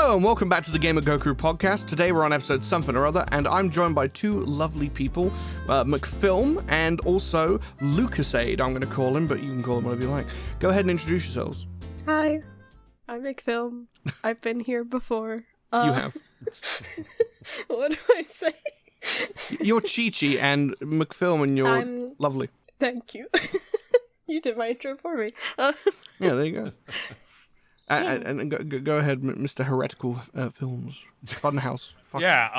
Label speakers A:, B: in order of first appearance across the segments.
A: Hello and welcome back to the GoKrew podcast. Today we're on episode something or other, and I'm joined by two lovely people, McFilm and also Lucasade, I'm going to call him, but you can call him whatever you like. Go ahead and introduce yourselves.
B: Hi, I'm McFilm. I've been here before.
A: You have.
B: What do I say?
A: You're Chi-Chi, and McFilm, and you're lovely.
B: Thank you. You did my intro for me.
A: Yeah, there you go. And go ahead, Mr. Heretical Films. Funhouse.
C: Yeah,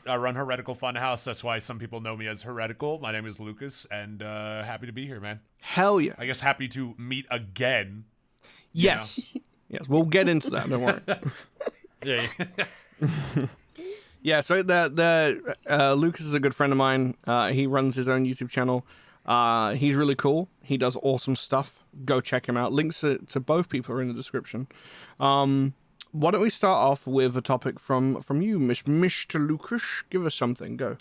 C: I run Heretical Funhouse. That's why some people know me as Heretical. My name is Lucas, and happy to be here, man.
A: Hell yeah.
C: I guess happy to meet again.
A: Yes. Yes, we'll get into that, don't worry.
C: Yeah.
A: Yeah, so Lucas is a good friend of mine. He runs his own YouTube channel. He's really cool. He does awesome stuff. Go check him out. Links to both people are in the description. Why don't we start off with a topic from you, Mr. Lucas? Give us something. Go.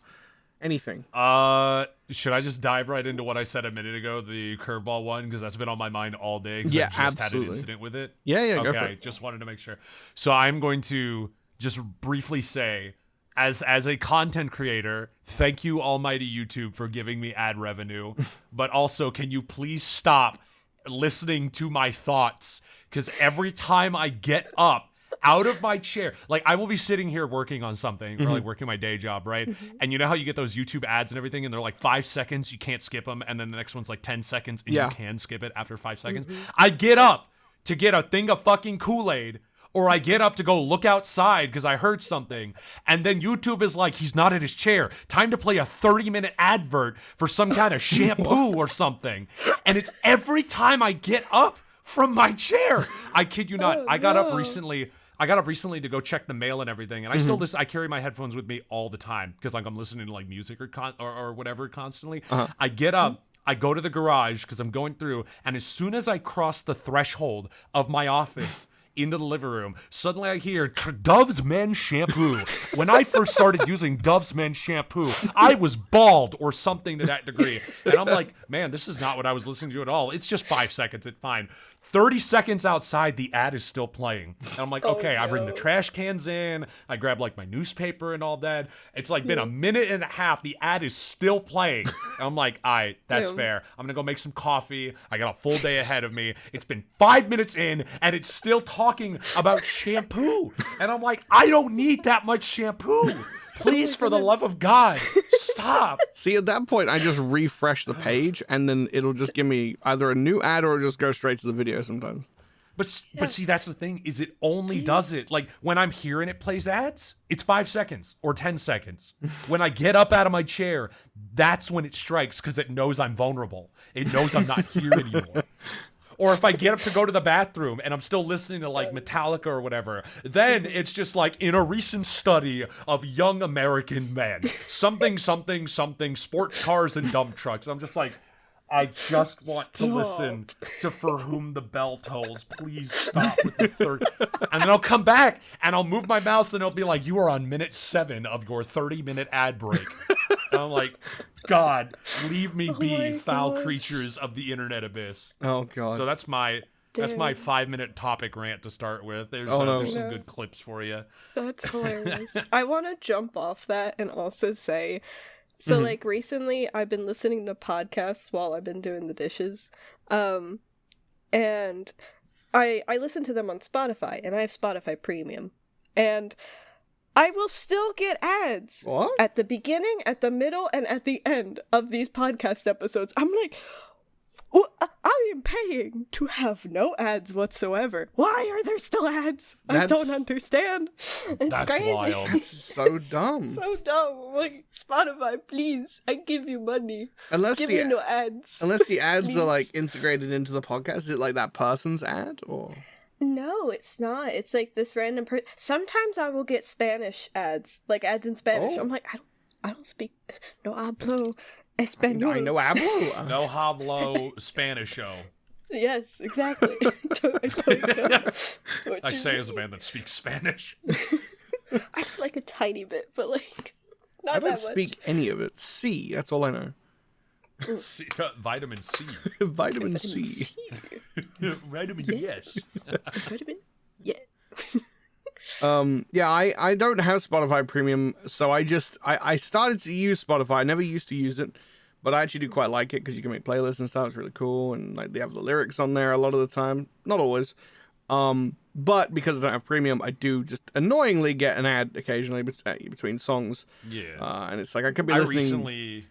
A: Anything.
C: Should I just dive right into what I said a minute ago, the curveball one? Because that's been on my mind all day.
A: Yeah,
C: I just
A: absolutely.
C: had an incident with it.
A: Yeah,
C: okay,
A: go for it.
C: Just wanted to make sure. So I'm going to just briefly say, as a content creator, thank you, almighty YouTube, for giving me ad revenue. But also, can you please stop listening to my thoughts? Because every time I get up out of my chair, like I will be sitting here working on something, or like working my day job, right? And you know how you get those YouTube ads and everything, and they're like 5 seconds, you can't skip them, and then the next one's like 10 seconds, and you can skip it after 5 seconds. I get up to get a thing of fucking Kool-Aid, or I get up to go look outside because I heard something, and then YouTube is like, he's not at his chair. Time to play a 30-minute advert for some kind of shampoo or something. And it's every time I get up from my chair. I kid you not. I got up recently to go check the mail and everything, and I still listen. I carry my headphones with me all the time because like I'm listening to like music or whatever constantly. I get up. I go to the garage because I'm going through, and as soon as I cross the threshold of my office into the living room, suddenly I hear Dove's Men Shampoo. When I first started using Dove's Men Shampoo, I was bald or something to that degree. And I'm like, man, this is not what I was listening to at all. It's just 5 seconds. It's fine. 30 seconds outside, the ad is still playing. And I'm like, okay, I bring the trash cans in. I grab like my newspaper and all that. It's like been a minute and a half. The ad is still playing. And I'm like, all right, that's fair. I'm going to go make some coffee. I got a full day ahead of me. It's been 5 minutes in and it's still talking about shampoo. And I'm like, I don't need that much shampoo. Please, for the love of God, stop.
A: See, at that point, I just refresh the page, and then it'll just give me either a new ad or just go straight to the video sometimes.
C: But see, that's the thing, is it only does it. Like, when I'm here and it plays ads, it's 5 seconds or 10 seconds. When I get up out of my chair, that's when it strikes, because it knows I'm vulnerable. It knows I'm not here anymore. Or if I get up to go to the bathroom and I'm still listening to like Metallica or whatever, then it's just like, in a recent study of young American men, something, sports cars and dump trucks. I'm just like, I just want to listen to For Whom the Bell Tolls. Please stop with the third. And then I'll come back and I'll move my mouse and it'll be like, you are on minute 7 of your 30-minute ad break. And I'm like, God, leave me be, foul creatures of the internet abyss.
A: Oh God.
C: So that's my 5-minute topic rant to start with. There's some good clips for you.
B: That's hilarious. I want to jump off that and also say, so like recently I've been listening to podcasts while I've been doing the dishes. And I listen to them on Spotify, and I have Spotify Premium. And I will still get ads at the beginning, at the middle, and at the end of these podcast episodes. I'm like, I am paying to have no ads whatsoever. Why are there still ads? I don't understand. It's crazy.
C: Wild.
A: It's so dumb.
B: So dumb. I'm like, Spotify, please, I give you money. Give me no ads.
A: Unless the ads
B: please.
A: are like integrated into the podcast. Is it like that person's ad or?
B: No, it's not. It's like this random person. Sometimes I will get Spanish ads, like ads in Spanish. I'm like, I don't speak. No hablo español.
A: I know hablo.
C: No hablo Spanisho.
B: Yes, exactly.
C: I say as a man that speaks Spanish.
B: I like a tiny bit, but like not
A: I
B: that
A: don't
B: much.
A: speak any of it. C, that's all I know.
C: Vitamin C.
A: Vitamin C.
C: Vitamin yes.
B: Vitamin yeah.
A: Yeah, I don't have Spotify Premium, so I started to use Spotify. I never used to use it, but I actually do quite like it because you can make playlists and stuff. It's really cool, and like they have the lyrics on there a lot of the time. Not always. But because I don't have Premium, I do just annoyingly get an ad occasionally between songs.
C: Yeah.
A: And it's like I could be listening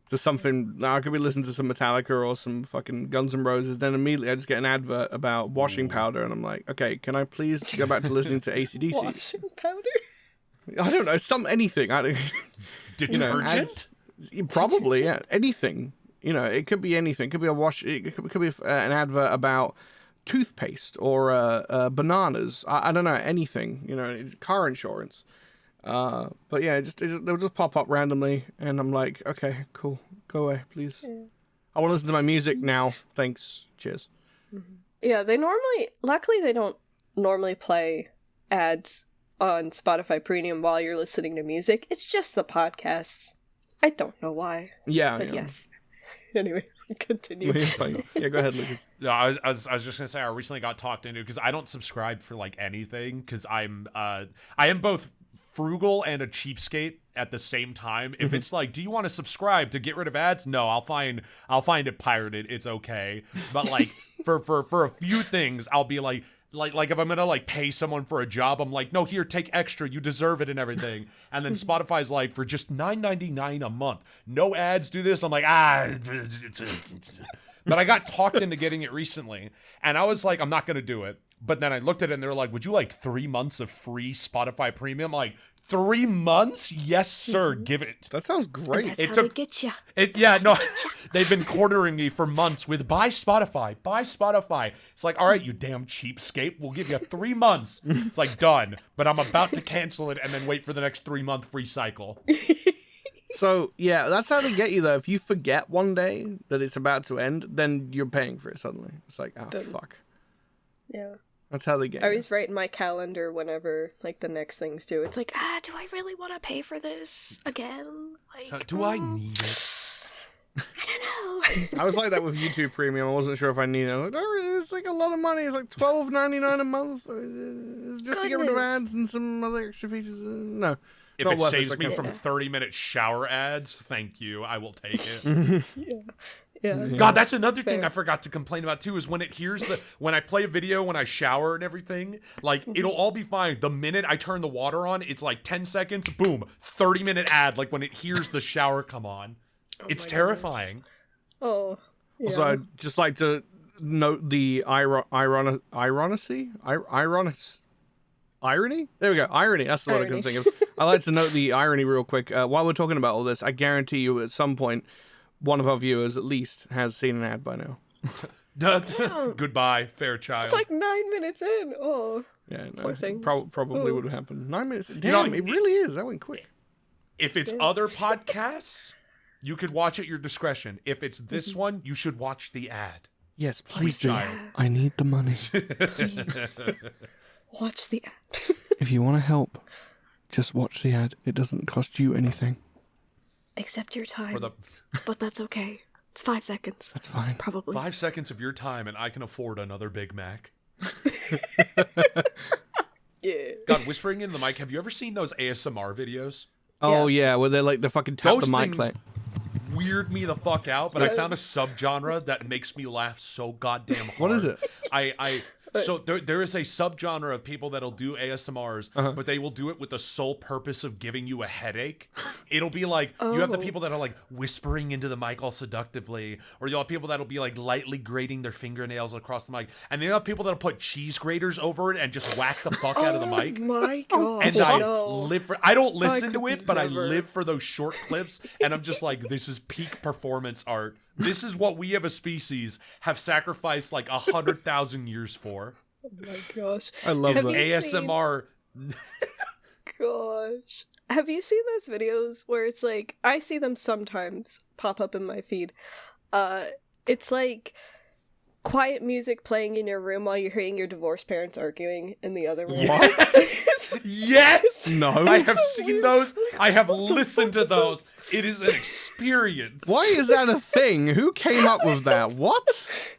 A: to something. I could be listening to some Metallica or some fucking Guns N' Roses. Then immediately I just get an advert about washing powder, and I'm like, okay, can I please go back to listening to AC/DC?
B: Washing powder?
A: I don't know, anything. I don't,
C: Detergent?
A: Probably, yeah, anything. It could be anything. It could be a wash. It could be an advert about toothpaste or bananas. I don't know, anything. Car insurance. But yeah, they'll just pop up randomly, and I'm like, okay, cool, go away, please. Yeah. I want to listen to my music now. Thanks. Cheers.
B: Yeah, luckily they don't normally play ads on Spotify Premium while you're listening to music. It's just the podcasts. I don't know why.
A: Yeah,
B: but yes. Anyways, continue.
A: Yeah, go ahead, Lucas.
C: No, I was just gonna say I recently got talked into because I don't subscribe for like anything because I am both frugal and a cheapskate at the same time. If it's like, do you want to subscribe to get rid of ads? No, I'll find it pirated. It's okay. But like for a few things, I'll be like if I'm gonna like pay someone for a job, I'm like, no, here, take extra, you deserve it and everything. And then Spotify's like, for just $9.99 a month, no ads, do this. I'm like, But I got talked into getting it recently, and I was like, I'm not gonna do it. But then I looked at it and they were like, would you like 3 months of free Spotify Premium? I'm like, 3 months? Yes, sir, give it.
A: That sounds great.
B: That's how they get you.
C: They've been cornering me for months with buy Spotify. It's like, all right, you damn cheapskate, we'll give you 3 months. It's like, done. But I'm about to cancel it and then wait for the next 3 month free cycle.
A: So, yeah, that's how they get you, though. If you forget one day that it's about to end, then you're paying for it suddenly. It's like, fuck.
B: Yeah.
A: That's how they get you.
B: I always write in my calendar whenever, like, the next thing's due. It's like, do I really want to pay for this again? Like,
C: do I need it?
B: I don't know.
A: I was like that with YouTube Premium. I wasn't sure if I needed it. I was like, it's like a lot of money. It's like $12.99 a month. Just to get rid of ads and some other extra features. No.
C: If it saves me from 30-minute shower ads, thank you. I will take it.
B: Yeah.
C: God, that's another thing I forgot to complain about too, is when it hears when I play a video, when I shower and everything, like it'll all be fine. The minute I turn the water on, it's like 10 seconds, boom, 30-minute ad, like when it hears the shower come on. It's terrifying.
B: Goodness. Oh. Yeah.
A: Also, I'd just like to note the irony? There we go. Irony. That's the word I couldn't think of. I like to note the irony real quick. While we're talking about all this, I guarantee you at some point, one of our viewers at least has seen an ad by now.
C: Goodbye, Fairchild.
B: It's like 9 minutes in. Oh.
A: Yeah, no. Probably would have happened. 9 minutes. Damn, it really is. That went quick.
C: If it's other podcasts, you could watch at your discretion. If it's this one, you should watch the ad.
A: Yes, please do. I need the money.
B: Please. Watch the ad.
A: If you want to help, just watch the ad. It doesn't cost you anything.
B: Except your time. But that's okay. It's 5 seconds.
A: That's fine.
B: Probably.
C: 5 seconds of your time and I can afford another Big Mac.
B: Yeah.
C: God, whispering in the mic, have you ever seen those ASMR videos?
A: Oh, yes. Yeah, where they're like, the fucking tap the mic like.
C: Weird me the fuck out, but I found a subgenre that makes me laugh so goddamn hard.
A: What is it?
C: So there is a subgenre of people that'll do ASMRs, but they will do it with the sole purpose of giving you a headache. It'll be like, you have the people that are like whispering into the mic all seductively, or you'll have people that'll be like lightly grating their fingernails across the mic, and then you have people that'll put cheese graters over it and just whack the fuck out of the mic.
B: Oh my god.
C: And I don't listen to it, but I live for those short clips, and I'm just like, this is peak performance art. This is what we as a species have sacrificed like 100,000 years for.
B: Oh my gosh.
A: I love that.
C: ASMR.
B: Gosh. Have you seen those videos where it's like, I see them sometimes pop up in my feed. It's like quiet music playing in your room while you're hearing your divorced parents arguing in the other room.
C: Yes! Yes!
A: No.
C: I have seen those. I have listened to those. It is an experience.
A: Why is that a thing? Who came up with that? What?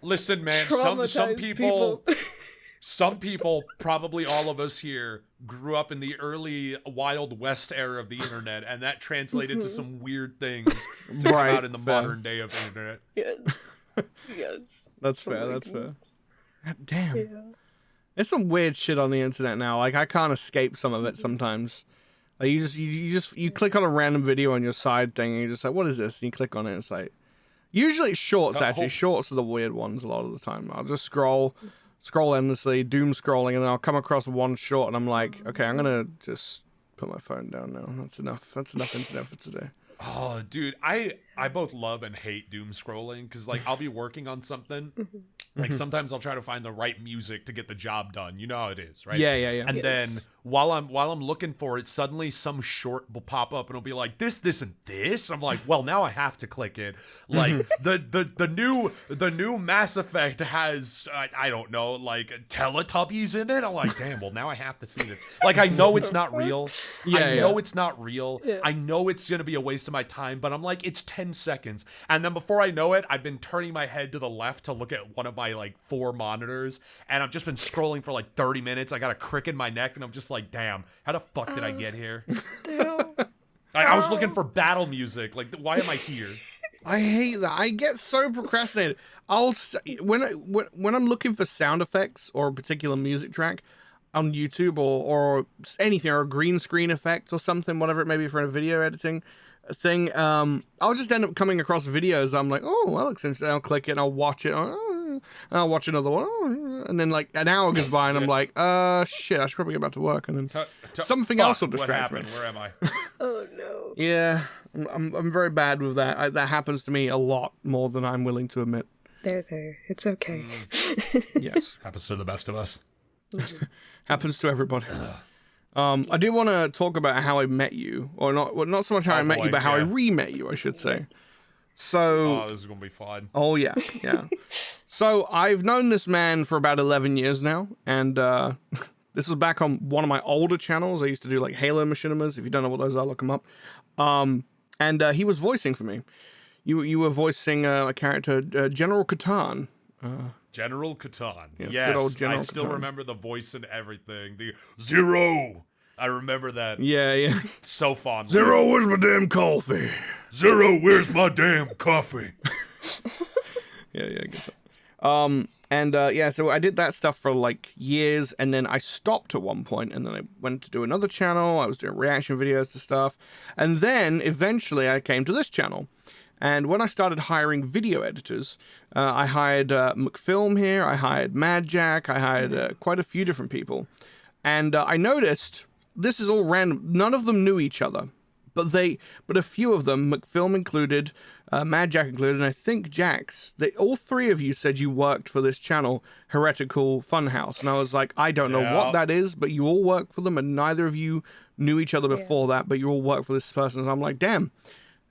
C: Listen, man, some people, some people, probably all of us here, grew up in the early Wild West era of the internet, and that translated to some weird things to come out in the modern day of the internet.
B: Yes. Yes.
A: That's fair.
B: my
A: That's fair.
B: goodness.
A: God damn.
B: Yeah.
A: There's some weird shit on the internet now. Like, I can't escape some of it sometimes. Like, you click on a random video on your side thing, and you're just like, what is this? And you click on it, and it's like, usually it's shorts, actually. Shorts are the weird ones a lot of the time. I'll just scroll endlessly, doom scrolling, and then I'll come across one short, and I'm like, okay, I'm gonna just put my phone down now. That's enough. That's enough internet for today.
C: Oh, dude, I both love and hate doom scrolling, because, like, I'll be working on something. Like, sometimes I'll try to find the right music to get the job done. You know how it is, right?
A: Yeah.
C: And then while I'm looking for it, suddenly some short will pop up and it'll be like this, and this. I'm like, well, now I have to click it. Like the new Mass Effect has I don't know, like Teletubbies in it. I'm like, damn. Well, now I have to see it. Like, I know it's not real. I know it's not real.
B: Yeah.
C: I know it's gonna be a waste of my time. But I'm like, it's 10 seconds, and then before I know it, I've been turning my head to the left to look at one of my like 4 monitors, and I've just been scrolling for like 30 minutes. I got a crick in my neck, and I'm just like, damn, how the fuck did I get here? I was looking for battle music. Like, why am I here?
A: I hate that. I get so procrastinated. When I'm looking for sound effects or a particular music track on YouTube or anything, or a green screen effect or something, whatever it may be for a video editing thing, I'll just end up coming across videos. I'm like, oh, that looks interesting. I'll click it and I'll watch it. And I'll watch another one. And then like an hour goes by and I'm like, shit, I should probably get back to work. And then something else will distract me.
C: Where am I?
B: Oh no.
A: Yeah, I'm very bad with that. That happens to me a lot more than I'm willing to admit.
B: There. It's okay.
A: Yes.
C: Happens to the best of us.
A: Happens to everybody. I do want to talk about how I met you, or not so much how I met you, but how I re-met you, I should say. So,
C: this is gonna be fun.
A: Oh yeah. So I've known this man for about 11 years now, and this was back on one of my older channels. I used to do like Halo Machinimas. If you don't know what those are, look them up. And he was voicing for me. You were voicing a character, General Catan.
C: General Catan.
A: Good
C: Yes,
A: old General
C: I still
A: Catan.
C: remember the voice and everything. The Zero. I remember that.
A: Yeah.
C: So fondly.
A: Zero, where's my damn coffee?
C: Zero, where's my damn coffee?
A: Yeah, good stuff. So I did that stuff for like years, and then I stopped at one point, and then I went to do another channel. I was doing reaction videos to stuff, and then eventually I came to this channel. And when I started hiring video editors, I hired McFilm here, I hired Mad Jack, I hired quite a few different people. And I noticed, this is all random, none of them knew each other. But a few of them, McFilm included, Mad Jack included, and I think Jax, all 3 of you said you worked for this channel, Heretical Funhouse. And I was like, I don't know what that is, but you all work for them, and neither of you knew each other before that, but you all work for this person. So I'm like, damn.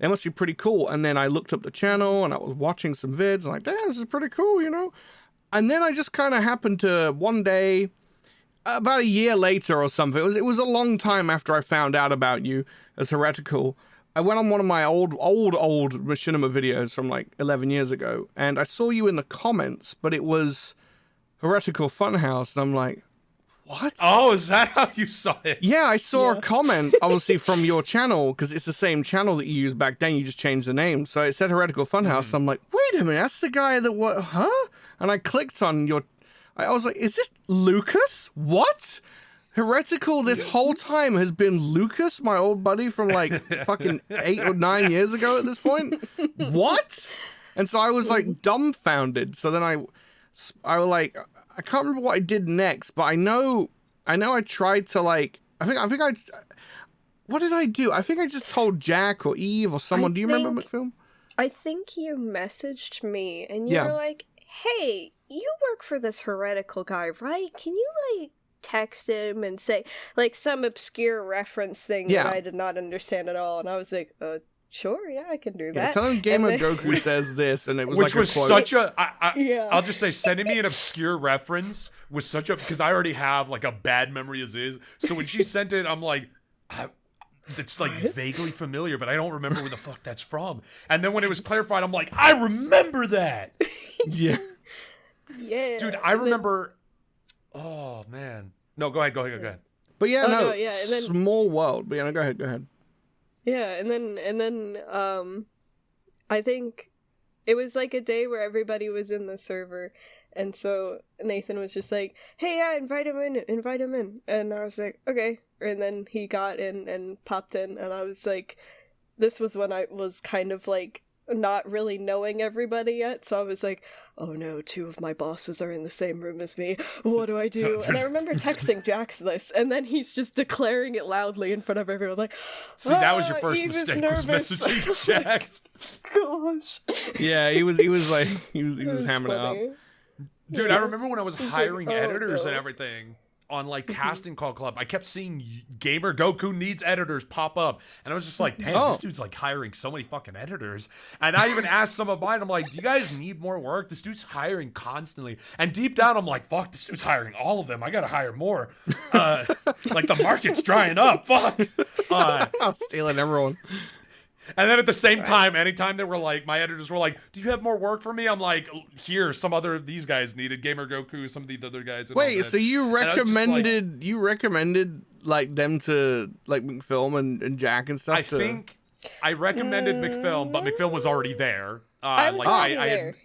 A: It must be pretty cool. And then I looked up the channel and I was watching some vids. And like, damn, this is pretty cool, you know? And then I just kind of happened to one day, about a year later or something, it was a long time after I found out about you as Heretical. I went on one of my old Machinima videos from like 11 years ago. And I saw you in the comments, but it was Heretical Funhouse. And I'm like, what?
C: Oh, is that how you saw it?
A: Yeah, I saw a comment, obviously, from your channel, because it's the same channel that you used back then. You just changed the name. So it said Heretical Funhouse. So I'm like, wait a minute, that's the guy that what? Huh? And I clicked on your... I was like, is this Lucas? What? Heretical this whole time has been Lucas, my old buddy from like fucking 8 or 9 years ago at this point? What? And so I was like dumbfounded. So then I was like... I can't remember what I did next, but I know I tried to like, I think what did I do? I think I just told Jack or Eve or someone. Do you remember McFilm?
B: I think you messaged me and you were like, hey, you work for this Heretical guy, right? Can you like text him and say like some obscure reference thing that I did not understand at all? And I was like, sure, yeah, I can do that.
A: Yeah, tell him Gamer Goku says this, and it was
C: which
A: like
C: was
A: a quote.
C: such a. I'll just say, sending me an obscure reference was such a, because I already have like a bad memory as is. So when she sent it, I'm like, it's like vaguely familiar, but I don't remember where the fuck that's from. And then when it was clarified, I'm like, I remember that.
A: Yeah,
B: yeah,
C: dude, I remember. Oh man, no, go ahead.
A: But yeah,
B: and then,
A: small world. But yeah, no, go ahead.
B: Yeah, and then I think it was like a day where everybody was in the server, and so Nathan was just like, "Hey, yeah, invite him in," and I was like, "Okay," and then he got in and popped in, and I was like, this was when I was kind of like not really knowing everybody yet, so I was like, oh no, 2 of my bosses are in the same room as me, what do I do? And I remember texting Jax this, and then he's just declaring it loudly in front of everyone, like,
C: see, that was your first
B: Eve
C: mistake,
B: nervous.
C: was messaging Jax.
B: Gosh.
A: Yeah, he was hammering it up.
C: Dude, I remember when I was hiring
B: like,
C: editors and everything on like Casting Call Club, I kept seeing Gamer Goku needs editors pop up, and I was just like, damn, this dude's like hiring so many fucking editors. And I even asked some of mine, I'm like, do you guys need more work? This dude's hiring constantly. And deep down, I'm like, fuck, this dude's hiring all of them. I gotta hire more. Like the market's drying up. Fuck.
A: I'm stealing everyone.
C: And then at the same time, anytime they were like, my editors were like, do you have more work for me? I'm like, here, some other of these guys needed, Gamer Goku, some of the other guys. And
A: wait, so you recommended like them to like McFilm and Jack and stuff?
C: I think I recommended McFilm, but McFilm was already there.
B: I was already there,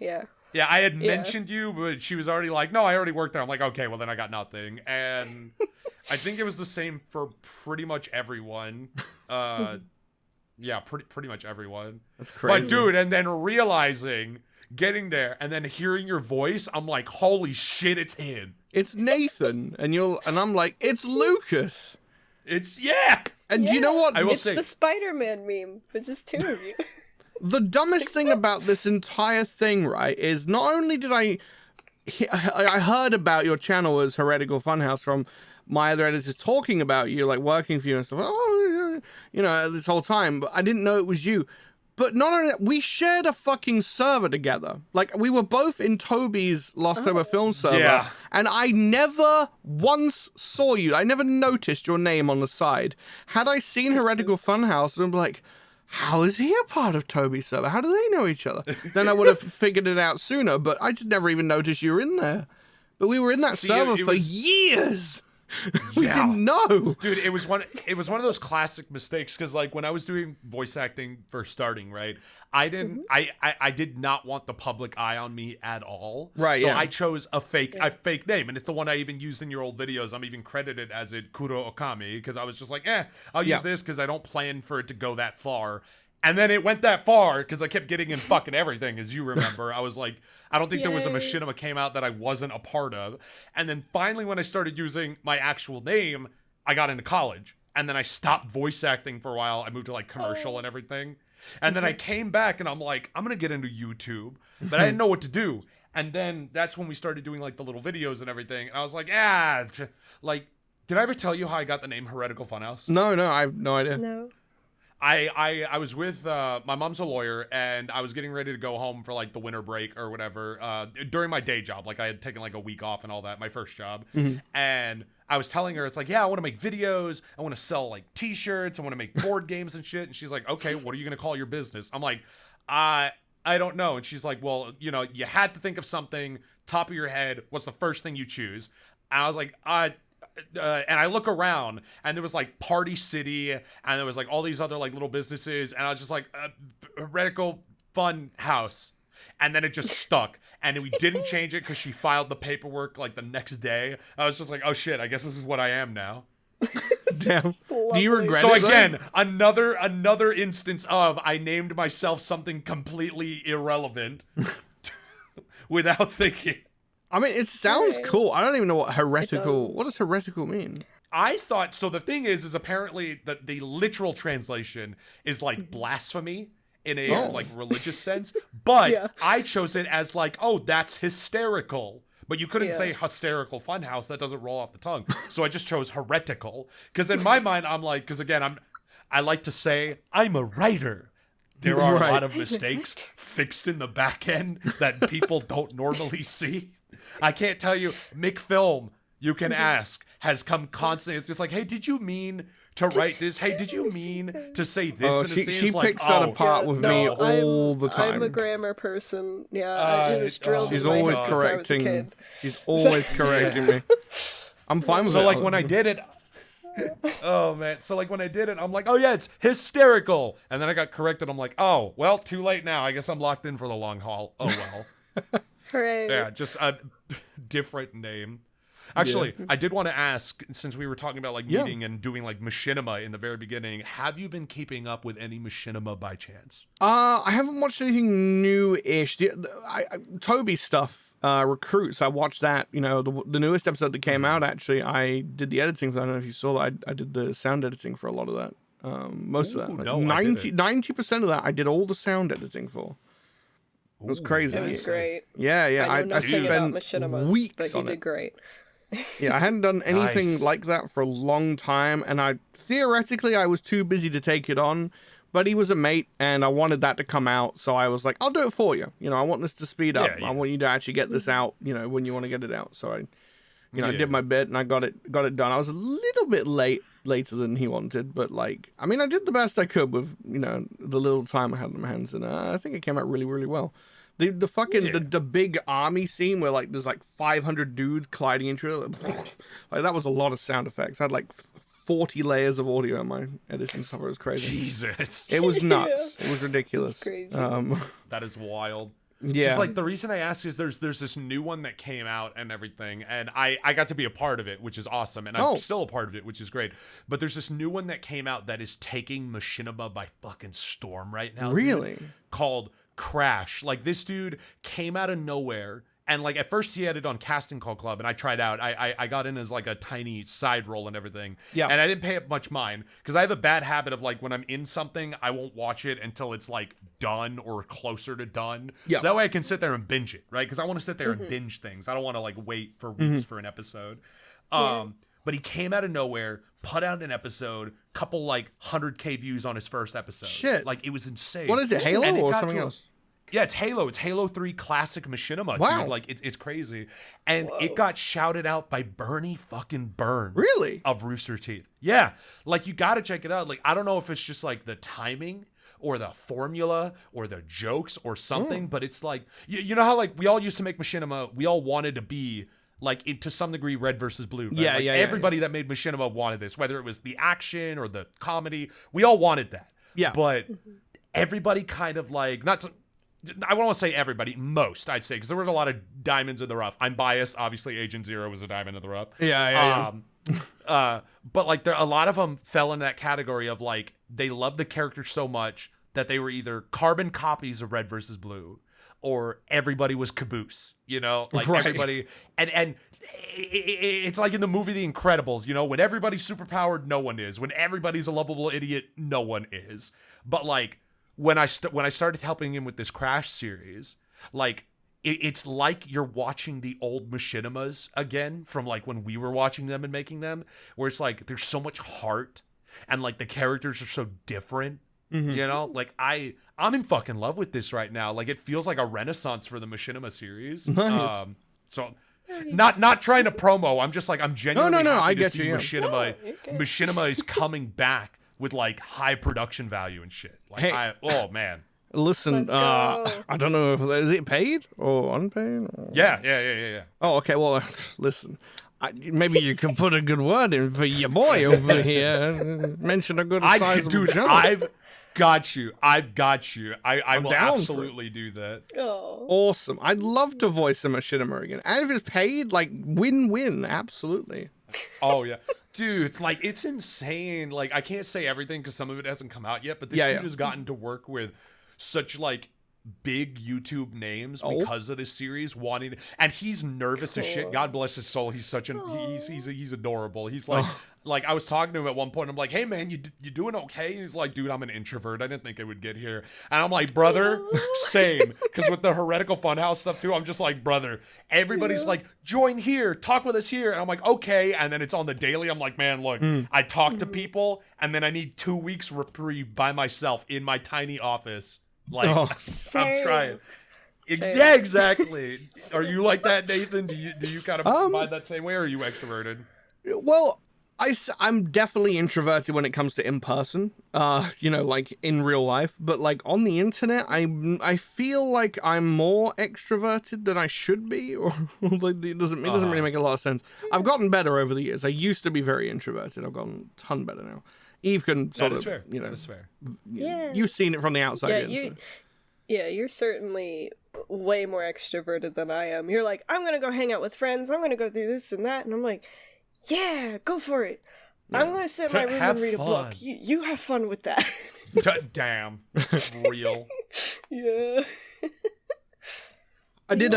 C: Yeah, I had mentioned you, but she was already like, no, I already worked there. I'm like, okay, well then I got nothing. And I think it was the same for pretty much everyone. Yeah, pretty much everyone. That's crazy. But dude, and then realizing, getting there, and then hearing your voice, I'm like, holy shit, it's him.
A: It's Nathan, and I'm like, it's Lucas.
C: And
A: you know what?
B: It's the Spider-Man meme, but just 2 of you.
A: The dumbest thing about this entire thing, right, is not only did I heard about your channel as Heretical Funhouse from my other editors talking about you, like working for you and stuff. Oh, you know, this whole time, but I didn't know it was you. But not only that, we shared a fucking server together. Like, we were both in Toby's Lost Over Film server, and I never once saw you. I never noticed your name on the side. Had I seen Heretical Funhouse, I'd be like, how is he a part of Toby's server? How do they know each other? Then I would have figured it out sooner, but I just never even noticed you were in there. But we were in that server for years. We didn't know,
C: dude. It was one of those classic mistakes, because like when I was doing voice acting for starting, right, I didn't I did not want the public eye on me at all,
A: right?
C: So I chose a fake name, and it's the one I even used in your old videos. I'm even credited as it Kuro Okami, because I was just like, I'll use this because I don't plan for it to go that far. And then it went that far because I kept getting in fucking everything, as you remember. I was like, I don't think there was a machinima came out that I wasn't a part of. And then finally, when I started using my actual name, I got into college. And then I stopped voice acting for a while. I moved to like commercial and everything. And then I came back and I'm like, I'm going to get into YouTube. But I didn't know what to do. And then that's when we started doing like the little videos and everything. And I was like, like, did I ever tell you how I got the name Heretical Funhouse?
A: No, I have no idea.
B: No.
C: I was with my mom's a lawyer, and I was getting ready to go home for like the winter break or whatever during my day job. Like I had taken like a week off and all that, my first job. And I was telling her, it's like, I want to make videos, I want to sell like t-shirts, I want to make board games and shit. And she's like, okay, what are you gonna call your business? I'm like, I don't know. And she's like, well, you know, you had to think of something top of your head. What's the first thing you choose? And I was like, and I look around, and there was like Party City, and there was like all these other like little businesses, and I was just like, Heretical Fun House. And then it just stuck, and we didn't change it because she filed the paperwork like the next day. I was just like, oh shit, I guess this is what I am now.
A: Damn. Do you regret
C: it? So
A: it?
C: Again, another instance of I named myself something completely irrelevant without thinking.
A: I mean, it sounds cool. I don't even know what heretical. What does heretical mean?
C: I thought so. The thing is apparently the literal translation is like blasphemy in a like religious sense, but I chose it as like, oh, that's hysterical. But you couldn't say hysterical funhouse. That doesn't roll off the tongue. So I just chose heretical, because in my mind I'm like, because again I like to say I'm a writer. There are a lot of mistakes fixed in the back end that people don't normally see. I can't tell you, McFilm, you can ask, has come constantly. It's just like, hey, did you mean to write this? Hey, did you mean to say this in a scene?
A: She picks that apart with me all the time.
B: I'm a grammar person. Yeah, it was drilled
A: she's
B: in my
A: always
B: head since I was a
A: correcting.
B: kid.
A: She's always correcting me. I'm fine with it.
C: So like when I did it, Oh man. So like when I did it, I'm like, oh yeah, it's hysterical. And then I got corrected. I'm like, oh, well, too late now. I guess I'm locked in for the long haul. Oh well.
B: Hooray.
C: Yeah, just a different name. Actually, I did want to ask, since we were talking about like meeting and doing like machinima in the very beginning, have you been keeping up with any machinima by chance?
A: I haven't watched anything new-ish. Toby's stuff, Recruits, I watched that, you know, the newest episode that came out, actually. I did the editing for that. I don't know if you saw that. I did the sound editing for a lot of that. Most of that. Like
C: no,
A: 90% of that I did all the sound editing for. It was crazy.
B: It was great.
A: Yeah.
B: I know nothing about
A: spent
B: machinimas,
A: weeks
B: but you
A: on
B: did
A: it.
B: great.
A: Yeah, I hadn't done anything like that for a long time, and theoretically I was too busy to take it on, but he was a mate, and I wanted that to come out, so I was like, I'll do it for you. You know, I want this to speed up. I want you to actually get this out, you know, when you want to get it out. So I did my bit, and I got it done. I was a little bit later than he wanted, but like, I mean, I did the best I could with, you know, the little time I had in my hands, and I think it came out really, really well. The fucking the big army scene where like there's like 500 dudes colliding into it, like that was a lot of sound effects. I had like 40 layers of audio in my editing stuff. It was crazy.
C: Jesus,
A: it was nuts. It was ridiculous.
B: It's crazy.
C: That is wild.
A: Yeah.
C: Just like the reason I ask is there's this new one that came out and everything, and I got to be a part of it, which is awesome, and I'm still a part of it, which is great. But there's this new one that came out that is taking machinima by fucking storm right now.
A: Really?
C: Dude, called Crash. Like this dude came out of nowhere, and like at first he had it on Casting Call Club, and I tried out. I got in as like a tiny side role and everything. Yeah. And I didn't pay up much mind because I have a bad habit of like when I'm in something, I won't watch it until it's like done or closer to done. Yeah. So that way I can sit there and binge it, right? Because I want to sit there and binge things. I don't want to like wait for weeks for an episode. But he came out of nowhere, put out an episode, couple like 100K views on his first episode.
A: Shit.
C: Like it was insane.
A: What is it, Halo or something else?
C: Yeah, it's Halo. It's Halo 3 Classic Machinima, dude. Like it's crazy. And it got shouted out by Bernie fucking Burns.
A: Really?
C: Of Rooster Teeth. Yeah. Like you gotta check it out. Like I don't know if it's just like the timing or the formula or the jokes or something, but it's like you know how like we all used to make machinima, we all wanted to be like to some degree red versus blue, right?
A: Yeah,
C: like everybody that made machinima wanted this, whether it was the action or the comedy, we all wanted that. Yeah. But everybody kind of like I won't want to say everybody, most I'd say, because there was a lot of diamonds in the rough. I'm biased, obviously. Agent Zero was a diamond in the rough. But like a lot of them fell into that category of like they loved the character so much that they were either carbon copies of Red versus Blue, or everybody was Caboose, you know, like everybody, and it's like in the movie The Incredibles, you know, when everybody's superpowered, no one is. When everybody's a lovable idiot, no one is. But like when I started helping him with this Crash series, like it's like you're watching the old machinimas again from like when we were watching them and making them, where it's like there's so much heart and like the characters are so different. You know, like I'm in fucking love with this right now. Like it feels like a renaissance for the machinima series.
A: Nice.
C: So not trying to promo. I'm just like I'm genuinely happy to see machinima. Machinima is coming back with like high production value and shit. Like oh man.
A: Listen, I don't know if is it paid or unpaid. Or...
C: Yeah.
A: Oh, okay. Well, listen. Maybe you can put a good word in for your boy over here. Mention a good sizable jump.
C: I've got you. I will absolutely do that.
B: Oh.
A: Awesome. I'd love to voice a machinima again. And if it's paid, like, win-win. Absolutely.
C: Oh, yeah. Dude, like, it's insane. Like, I can't say everything because some of it hasn't come out yet, but this dude has gotten to work with such, like, big YouTube names because of this series and he's nervous as shit. God bless his soul. He's such he's adorable. He's like I was talking to him at one point. I'm like, hey man, you doing okay? And he's like, dude, I'm an introvert. I didn't think it would get here. And I'm like, brother, same. Because with the Heretical Funhouse stuff too, I'm just like, brother, everybody's like, join here, talk with us here. And I'm like, okay. And then it's on the daily. I'm like, man, look, I talk to people and then I need 2 weeks reprieve by myself in my tiny office. Like I'm trying. Yeah, exactly. Are you like that, Nathan? Do you kind of find that same way, or are you extroverted?
A: Well, I'm definitely introverted when it comes to in person, like in real life. But like on the internet, I feel like I'm more extroverted than I should be, or like it doesn't really make a lot of sense. I've gotten better over the years. I used to be very introverted. I've gotten a ton better now. Eve can sort of,
C: fair. That is fair.
B: Yeah.
A: You've seen it from the outside.
B: You're certainly way more extroverted than I am. You're like, I'm gonna go hang out with friends. I'm gonna go do this and that, and I'm like, yeah, go for it. Yeah. I'm gonna sit in my room and read a book. You have fun with that.
C: Damn, real.
B: Yeah.
A: I did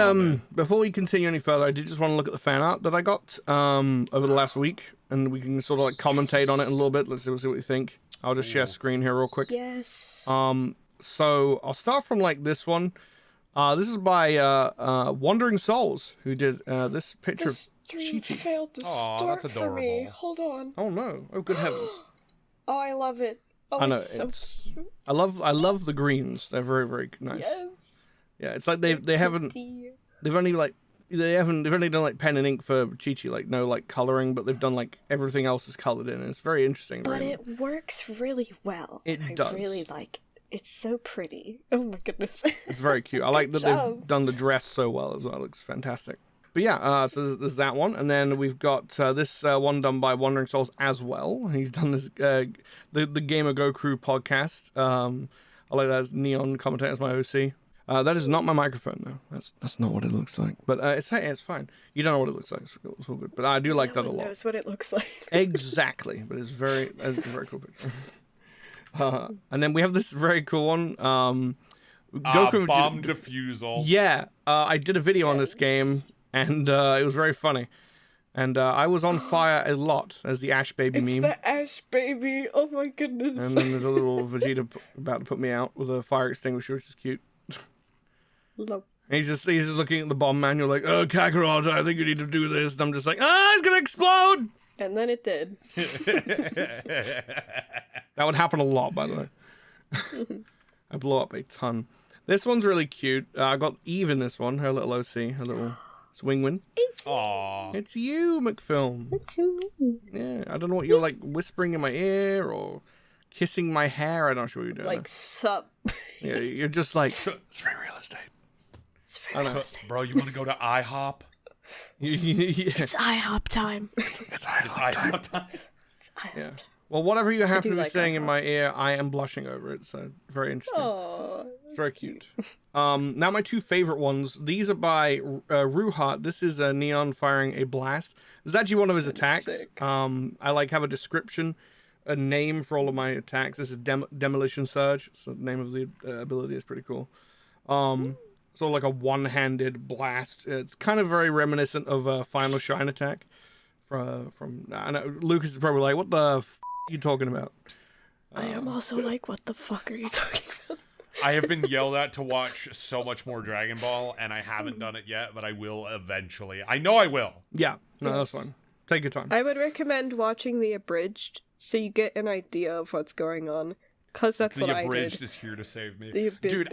A: before we continue any further, I did just want to look at the fan art that I got over the last week, and we can sort of like commentate on it in a little bit. Let's see what you think. I'll just share screen here real quick.
B: Yes.
A: So I'll start from like this one. This is by Wandering Souls, who did this picture of Chi-Chi.
B: Failed to start
C: that's
B: for me. Hold on.
A: Oh no! Oh good heavens!
B: Oh, I love it. Oh,
A: I know,
B: it's so cute.
A: I love the greens. They're very, very nice.
B: Yes.
A: Yeah, it's like they've only done like pen and ink for Chi-Chi, like no like coloring, but they've done like everything else is colored in. It's very interesting.
B: But it works really well.
A: It does.
B: I really like. It's so pretty. Oh my goodness.
A: It's very cute. I like that they've done the dress so well as well. It looks fantastic. But yeah, so there's that one, and then we've got this one done by Wandering Souls as well. He's done this the Gamer GoKrew podcast. I like that as Neon commentator as my OC. That is not my microphone though. That's not what it looks like. But it's fine. You don't know what it looks like. It's all good. But I do like that a lot.
B: Knows what it looks like.
A: Exactly. But it's a very cool picture. And then we have this very cool one. GoKrew
C: bomb defusal.
A: Yeah, I did a video on this game, and it was very funny. And I was on fire a lot as the Ash Baby meme.
B: It's the Ash Baby. Oh my goodness.
A: And then there's a little Vegeta about to put me out with a fire extinguisher, which is cute.
B: Love.
A: He's just looking at the bomb manual like, oh, Kakarot, I think you need to do this. And I'm just like, it's gonna explode.
B: And then it did.
A: That would happen a lot, by the way. I blow up a ton. This one's really cute. I got Eve in this one, her little OC, her little swingwin. It's you, McFilm.
B: It's me.
A: Yeah, I don't know what you're like whispering in my ear or kissing my hair. I'm not sure what you're doing.
B: Like, sup.
A: Yeah, you're just like, it's free real estate.
B: It's free real estate.
C: Bro, you want to go to IHOP?
B: It's IHOP time.
A: It's IHOP time.
B: It's IHOP
A: Yeah.
B: time.
A: Well, whatever you happen to be
B: like
A: saying in my ear, I am blushing over it, so very interesting.
B: Oh,
A: it's very cute. Now my two favorite ones. These are by Rueheart. This is Neon firing a blast. This is actually one of his attacks.
B: Sick.
A: I like have a description, a name for all of my attacks. This is Demolition Surge. So the name of the ability is pretty cool. So like a one-handed blast. It's kind of very reminiscent of a Final Shine attack. From I know Lucas is probably like, what the f*** are you talking about?
B: I am also like, what the fuck are you talking about?
C: I have been yelled at to watch so much more Dragon Ball, and I haven't done it yet, but I will eventually. I know I will.
A: Yeah, no, that's fine. Take your time.
B: I would recommend watching the abridged so you get an idea of what's going on, because that's what I did.
C: The abridged is here to save me.
B: Dude,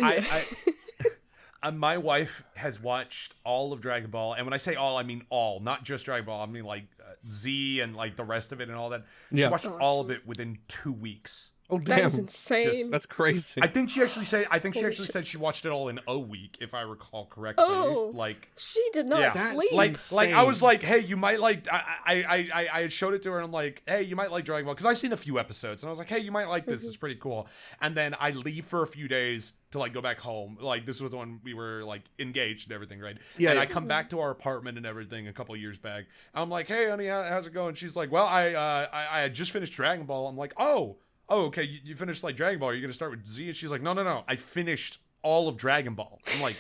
C: my wife has watched all of Dragon Ball, and when I say all, I mean all, not just Dragon Ball. I mean like Z and like the rest of it and all that. She watched all of it within 2 weeks.
A: Oh damn,
B: that is insane.
A: That's crazy.
C: I think she actually said she watched it all in a week, if I recall correctly.
B: Oh,
C: like
B: she did not sleep.
C: Like I was like, hey, you might like. I had showed it to her, and I'm like, hey, you might like Dragon Ball, because I've seen a few episodes, and I was like, hey, you might like this. It's pretty cool. And then I leave for a few days to like go back home. Like this was when we were like engaged and everything, right? Yeah. And I come back to our apartment and everything a couple of years back. I'm like, hey, honey, how's it going? She's like, well, I had just finished Dragon Ball. I'm like, oh, okay, you finished like Dragon Ball. Are you gonna start with Z? And she's like, no. I finished all of Dragon Ball. I'm like,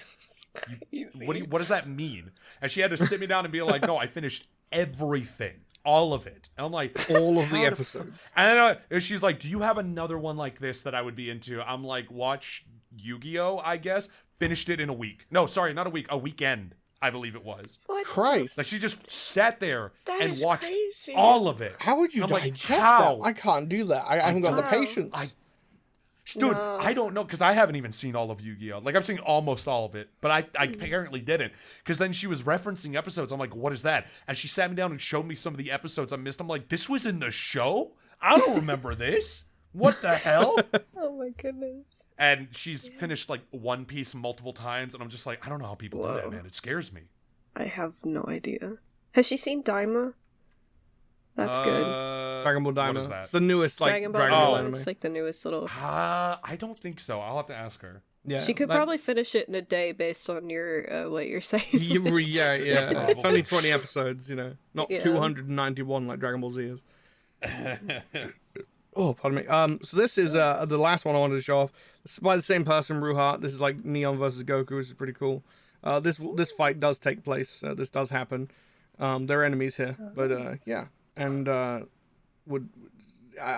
C: what does that mean? And she had to sit me down and be like, no, I finished everything, all of it. And I'm like,
A: all of the episodes.
C: And she's like, do you have another one like this that I would be into? I'm like, watch Yu-Gi-Oh, I guess. Finished it in a week. No, sorry, not a week, a weekend, I believe it was.
B: What?
A: Christ.
C: Like she just sat there and watched
B: crazy.
C: all of it.
A: How would you digest that? I can't do that. I haven't got the patience.
C: Dude,
B: No.
C: I don't know, because I haven't even seen all of Yu-Gi-Oh! Like, I've seen almost all of it, but I apparently didn't. Because then she was referencing episodes. I'm like, what is that? And she sat me down and showed me some of the episodes I missed. I'm like, this was in the show? I don't remember this. What the hell?
B: Oh my goodness.
C: And she's finished, like, One Piece multiple times, and I'm just like, I don't know how people do that, man. It scares me.
B: I have no idea. Has she seen Daima? That's good.
A: Dragon Ball Daima.
C: What is that?
A: It's the newest, like,
B: Dragon Ball
A: anime.
B: It's like the newest little...
C: I don't think so. I'll have to ask her.
A: Yeah,
B: She could probably finish it in a day based on your what you're saying.
A: Yeah.
C: Yeah,
A: It's only 20 episodes, you know, not
B: Yeah.
A: 291 like Dragon Ball Z is. Oh, pardon me. So this is the last one I wanted to show off. It's by the same person, Rueheart. This is like Neon versus Goku, which is pretty cool. This fight does take place. This does happen. There are enemies here, but yeah, and I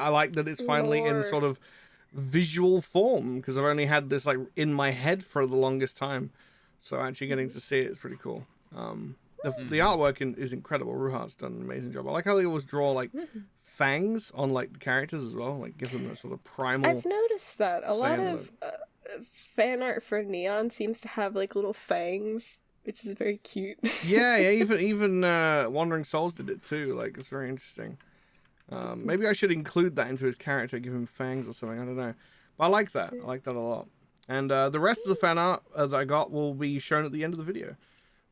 A: like that it's finally in sort of visual form, because I've only had this like in my head for the longest time. So actually getting to see it is pretty cool. The artwork is incredible. Rueheart's done an amazing job. I like how they always draw like fangs on like the characters as well, like give them a sort of primal.
B: I've noticed that a lot of fan art for Neon seems to have like little fangs, which is very cute.
A: yeah, even Wandering Souls did it too. Like, it's very interesting. Maybe I should include that into his character, give him fangs or something. I don't know, but I like that. I like that a lot. And the rest of the fan art that I got will be shown at the end of the video.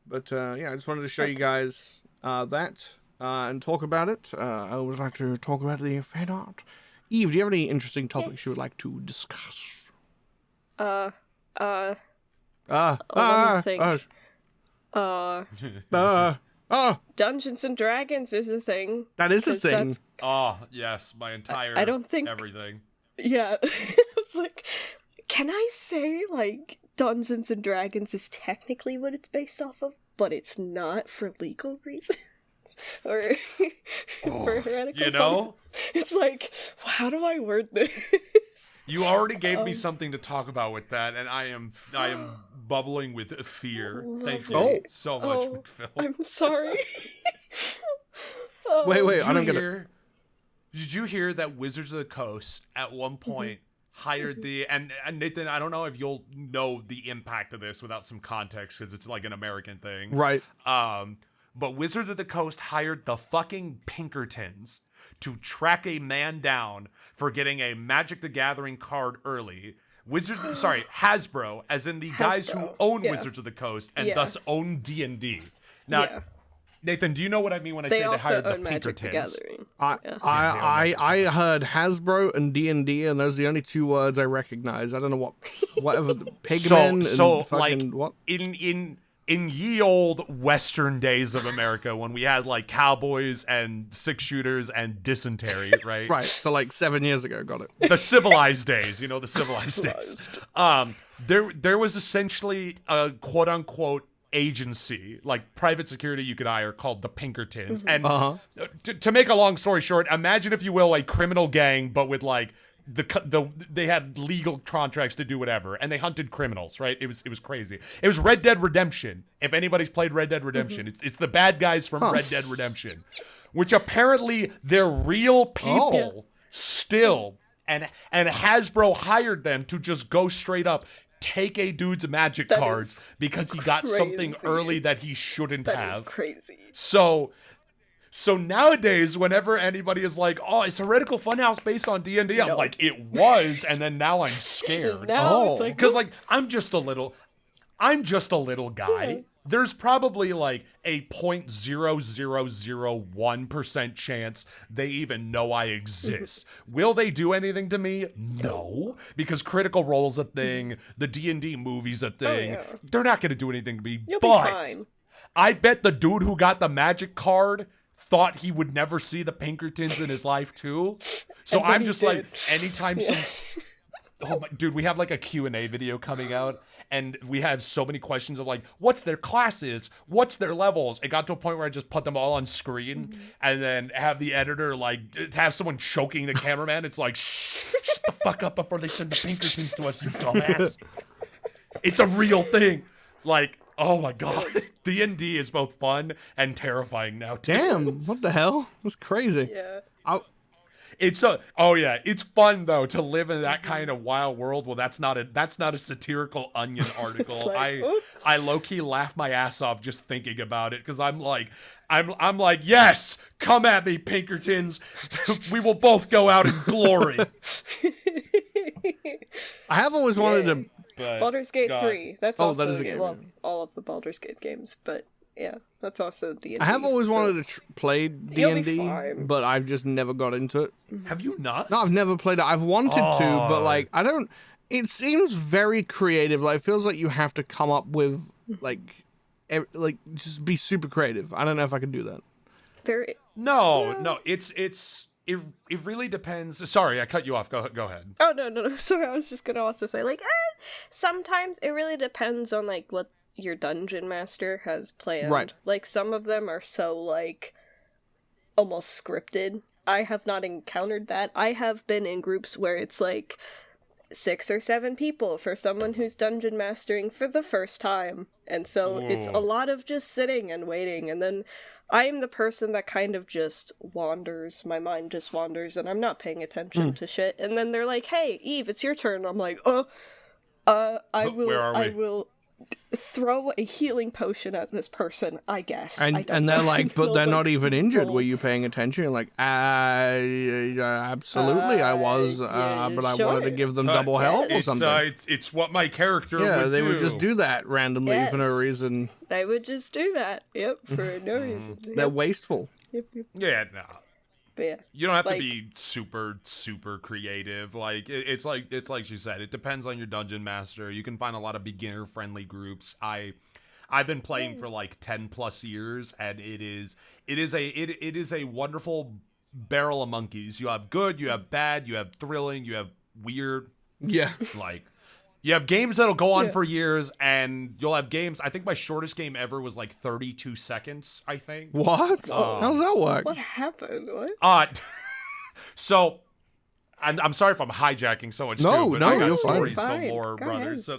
A: But yeah, I just wanted to show you guys that and talk about it. I always like to talk about the fan art. Eve, do you have any interesting topics you would like to discuss?
B: Let me think. Dungeons and Dragons is a thing.
A: That is a thing.
C: Oh, yes, my entire
B: I don't think
C: everything.
B: Yeah. It's like, can I say like Dungeons and Dragons is technically what it's based off of, but it's not for legal reasons? Or for heretical
C: you know?
B: fun? It's like, how do I word this?
C: You already gave me something to talk about with that, and I am bubbling with fear. Thank you so much, McFilm.
B: I'm sorry.
A: Wait, I don't get it.
C: Did you hear that Wizards of the Coast at one point hired and Nathan, I don't know if you'll know the impact of this without some context, because it's like an American thing.
A: Right.
C: But Wizards of the Coast hired the fucking Pinkertons to track a man down for getting a Magic the Gathering card early. Hasbro, as in the guys who own Wizards of the Coast and thus own D&D. Now, Nathan, do you know what I mean when I say they hired the Pinkertons?
A: I heard Hasbro and D&D, and those are the only two words I recognize. I don't know whatever the pigmen
C: so
A: and fucking
C: like
A: what.
C: In ye old Western days of America, when we had like cowboys and six shooters and dysentery, right?
A: Right. So like 7 years ago, got it.
C: The civilized days, the civilized days. There was essentially a quote unquote agency, like private security you could hire, called the Pinkertons. And to make a long story short, imagine, if you will, a criminal gang, but with like they had legal contracts to do whatever, and they hunted criminals, right? It was crazy. It was Red Dead Redemption. If anybody's played Red Dead Redemption, it's the bad guys from Red Dead Redemption, which apparently they're real people still, and Hasbro hired them to just go straight up take a dude's magic cards because he got something early that he shouldn't have.
B: That is crazy.
C: So nowadays, whenever anybody is like, "Oh, is Heretical Funhouse based on D&D?" I'm like, "It was," and then now I'm scared. Because like I'm just a little guy. Yeah. There's probably like a 0.0001% chance they even know I exist. Will they do anything to me? No, because Critical Role's a thing. The D&D movie's a thing. They're not going to do anything to me.
B: You'll be fine.
C: I bet the dude who got the magic card thought he would never see the Pinkertons in his life too. So I'm just like, anytime dude, we have like a Q&A video coming out, and we have so many questions of like, what's their classes? What's their levels? It got to a point where I just put them all on screen and then have the editor like have someone choking the cameraman. It's like, shut the fuck up before they send the Pinkertons to us, you dumbass. It's a real thing. Like, oh my god, D&D is both fun and terrifying now too.
A: Damn, what the hell? That's crazy.
B: Yeah.
C: it's fun though to live in that kind of wild world. Well, that's not a satirical Onion article.
B: like,
C: I low key laugh my ass off just thinking about it because I'm like, yes, come at me, Pinkertons. We will both go out in glory.
A: I have always wanted to.
B: Baldur's Gate 3. That's also
A: that is a game.
B: Well, all of the Baldur's Gate games, but yeah, that's also D&D.
A: I have always wanted to play D&D,
B: fine.
A: but I've just never got into it.
C: Have you not?
A: No, I've never played it. I've wanted to, but like I don't. It seems very creative. Like it feels like you have to come up with like just be super creative. I don't know if I can do that.
C: No, it really depends. Sorry, I cut you off. Go ahead.
B: Oh no. Sorry, I was just gonna also say like, sometimes it really depends on like what your dungeon master has planned.
A: Right.
B: Like some of them are so like almost scripted. I have not encountered that. I have been in groups where it's like 6 or 7 people for someone who's dungeon mastering for the first time. And so it's a lot of just sitting and waiting, and then I am the person that kind of just wanders. My mind just wanders, and I'm not paying attention to shit. And then they're like, "Hey, Eve, it's your turn." I'm like, I will throw a healing potion at this person, I guess.
A: And they're like, but they're not even injured. Were you paying attention? You're like, absolutely, I was, but I wanted to give them double health or something.
C: It's what my character would do.
A: They would just do that randomly for no reason.
B: They would just do that, for no reason.
A: They're wasteful.
B: Yep.
C: Yeah, no.
B: But yeah,
C: you don't have to be super creative. Like it's like she said, it depends on your dungeon master. You can find a lot of beginner friendly groups. I've been playing for like 10 plus years, and it is a wonderful barrel of monkeys. You have good, you have bad, you have thrilling, you have weird.
A: Yeah,
C: like you have games that'll go on for years, and you'll have games. I think my shortest game ever was like 32 seconds, I think.
A: What? How's that work?
B: What happened? What?
C: So, I'm sorry if I'm hijacking so much too, but I got stories galore, brother. So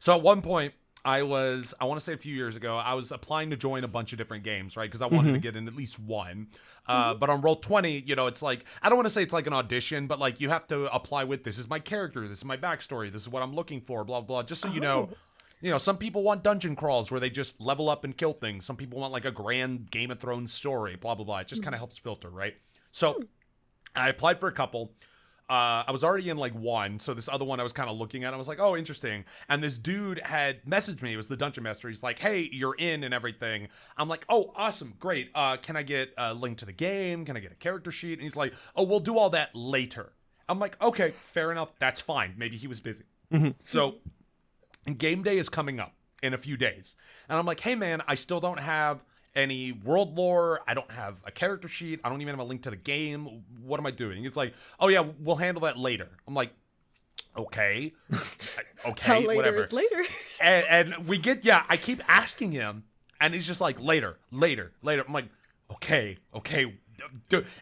C: at one point, I want to say a few years ago, I was applying to join a bunch of different games, right? Because I wanted to get in at least one. But on Roll20, it's like, I don't want to say it's like an audition, but like you have to apply with, this is my character, this is my backstory, this is what I'm looking for, blah, blah, just so you know, some people want dungeon crawls where they just level up and kill things. Some people want like a grand Game of Thrones story, blah, blah, blah. It just kind of helps filter, right? So I applied for a couple. I was already in like one, so this other one I was kind of looking at, I was like, oh, interesting. And this dude had messaged me, it was the dungeon master. He's like, hey, you're in and everything. I'm like, oh, awesome, great. Can I get a link to the game? Can I get a character sheet? And he's like, oh, we'll do all that later. I'm like, okay, fair enough. That's fine. Maybe he was busy. So game day is coming up in a few days. And I'm like, hey man, I still don't have any world lore. I don't have a character sheet. I don't even have a link to the game. What am I doing? He's like, oh yeah, we'll handle that later. I'm like, okay,
B: How later
C: whatever.
B: Is later.
C: and we get, I keep asking him, and he's just like, later. I'm like, okay.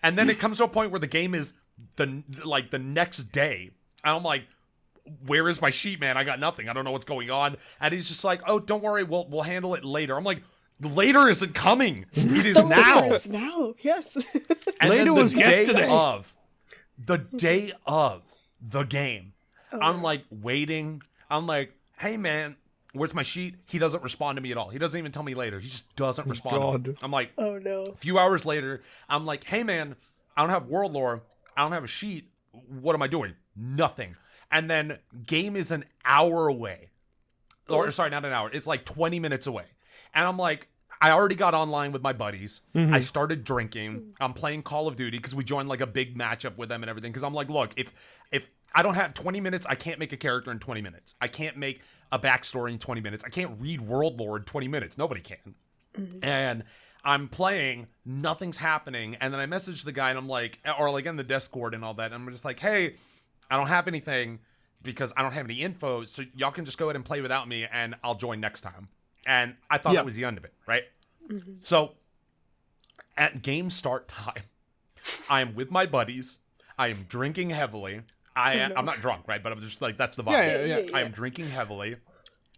C: And then it comes to a point where the game is the next day, and I'm like, where is my sheet, man? I got nothing. I don't know what's going on. And he's just like, oh, don't worry, we'll handle it later. I'm like, later isn't coming. It is now.
B: Later is now. Yes.
C: And
A: later
C: then
A: was yesterday.
C: The day of the game, I'm like waiting. I'm like, hey man, where's my sheet? He doesn't respond to me at all. He doesn't even tell me later. He just doesn't respond to me. I'm like,
B: oh no.
C: A few hours later, I'm like, hey man, I don't have world lore. I don't have a sheet. What am I doing? Nothing. And then game is an hour away. Or sorry, not an hour. It's like 20 minutes away. And I'm like, I already got online with my buddies. I started drinking. I'm playing Call of Duty because we joined like a big matchup with them and everything. Because I'm like, look, if I don't have 20 minutes, I can't make a character in 20 minutes. I can't make a backstory in 20 minutes. I can't read world lore in 20 minutes. Nobody can. And I'm playing, nothing's happening. And then I message the guy and I'm like, or like in the Discord and all that. And I'm just like, hey, I don't have anything because I don't have any info. So y'all can just go ahead and play without me and I'll join next time. And I thought that was the end of it, right? So at game start time, I am with my buddies. I am drinking heavily. I'm not drunk, right? But I'm just like, that's the vibe.
B: Yeah.
C: I am drinking heavily.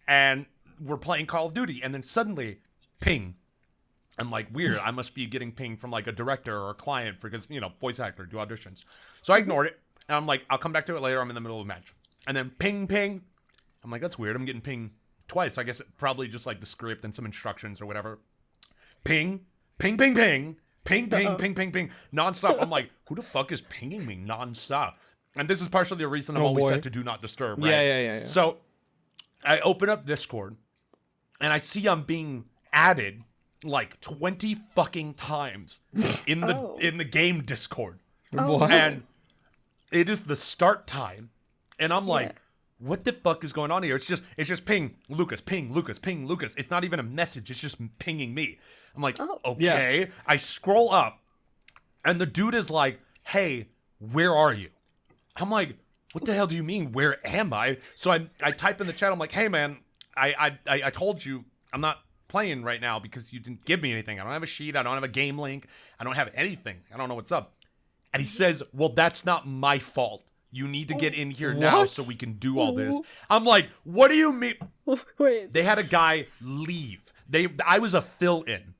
C: And we're playing Call of Duty. And then suddenly, ping. I'm like, weird. I must be getting pinged from like a director or a client because, you know, voice actor, do auditions. So I ignored it. And I'm like, I'll come back to it later. I'm in the middle of a match. And then ping, ping. I'm like, that's weird. I'm getting pinged twice. I guess it probably just like the script and some instructions or whatever. Ping, ping, ping, ping. Ping, ping, ping, ping, ping. Nonstop. I'm like, who the fuck is pinging me nonstop? And this is partially the reason I'm always set to do not disturb, right?
A: Yeah.
C: So I open up Discord and I see I'm being added like 20 fucking times in the game Discord.
A: What?
C: And it is the start time. And I'm like, what the fuck is going on here? It's just ping Lucas, ping Lucas, ping Lucas. It's not even a message. It's just pinging me. I'm like, okay. Yeah. I scroll up and the dude is like, hey, where are you? I'm like, what the hell do you mean? Where am I? So I type in the chat. I'm like, hey man, I told you I'm not playing right now because you didn't give me anything. I don't have a sheet. I don't have a game link. I don't have anything. I don't know what's up. And he says, well, that's not my fault. You need to get in here now so we can do all this. I'm like, what do you mean?
B: Wait.
C: They had a guy leave. I was a fill-in.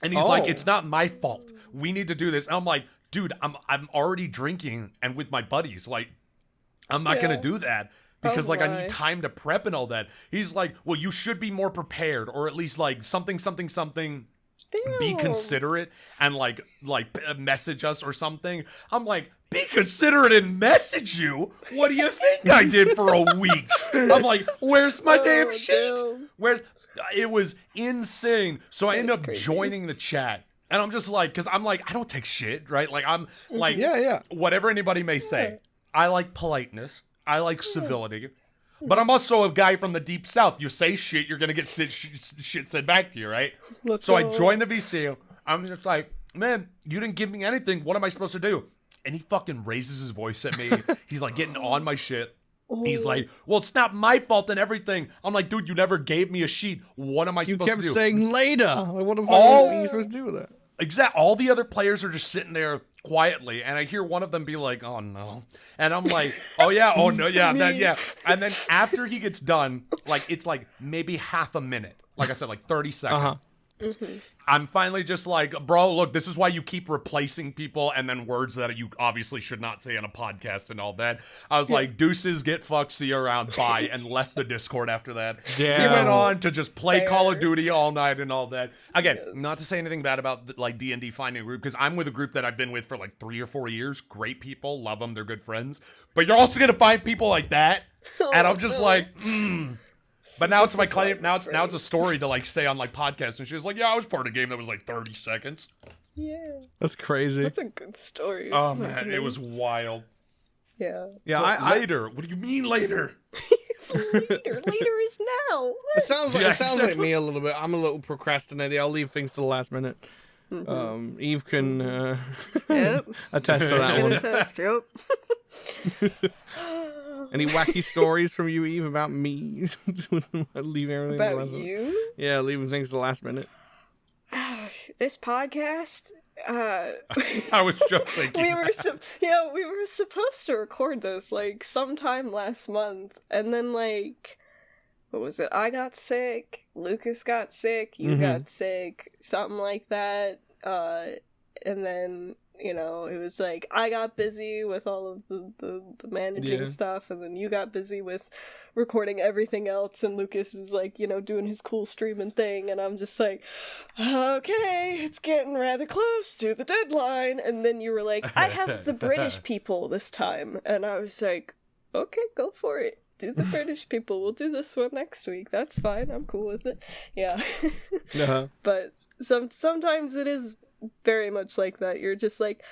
C: And he's like, it's not my fault. We need to do this. And I'm like, dude, I'm already drinking and with my buddies. Like, I'm not going to do that. Because, I need time to prep and all that. He's like, well, you should be more prepared. Or at least, like, something. Damn. Be considerate and, like message us or something. I'm like, be considerate and message you? What do you think I did for a week? I'm like, where's my damn sheet? It was insane. So I end up joining the chat. And I'm just like, because I'm like, I don't take shit, right? Like, I'm like, whatever anybody may say. I like politeness. I like civility, but I'm also a guy from the deep south. You say shit, you're going to get shit said back to you, right? So I joined the VC. I'm just like, man, you didn't give me anything. What am I supposed to do? And he fucking raises his voice at me. He's like getting on my shit. He's like, well, it's not my fault and everything. I'm like, dude, you never gave me a sheet. What am I supposed to do?
A: You kept saying later. What the fuck are you supposed to do with that?
C: Exactly. All the other players are just sitting there quietly, and I hear one of them be like, oh no. And I'm like, oh yeah, oh no, yeah, yeah. And then after he gets done, like, it's like maybe half a minute. Like I said, like 30 seconds. I'm finally just like, bro, look, this is why you keep replacing people and then words that you obviously should not say on a podcast and all that. I was like, deuces, get fucked, see you around, bye, and left the Discord after that. Yeah. He went on to just play Call of Duty all night and all that. Again, not to say anything bad about like D&D finding a group, because I'm with a group that I've been with for like 3 or 4 years. Great people, love them, they're good friends. But you're also gonna find people like that, and I'm just like, But now it's my claim. Now it's a story to like say on like podcasts, and she's like, "Yeah, I was part of a game that was like 30 seconds."
B: Yeah,
A: that's crazy.
B: That's a good story.
C: Oh man, it was wild.
B: Yeah.
C: Later. What do you mean later?
B: Later is now.
A: It sounds like me a little bit. I'm a little procrastinating. I'll leave things to the last minute. Eve can attest to that one. Any wacky stories from you, Eve, about me leaving everything
B: about
A: to the last minute? Yeah, leaving things to the last minute.
B: This podcast.
C: I was just thinking.
B: we were supposed to record this like sometime last month, and then like, what was it? I got sick. Lucas got sick. You got sick. Something like that. And then, you know, it was like I got busy with all of the managing stuff, and then you got busy with recording everything else, and Lucas is like, you know, doing his cool streaming thing, and I'm just like, okay, it's getting rather close to the deadline. And then you were like, I have the British people this time, and I was like, okay, go for it. Do the British people. We'll do this one next week. That's fine. I'm cool with it. Yeah. But sometimes it is very much like that. You're just like,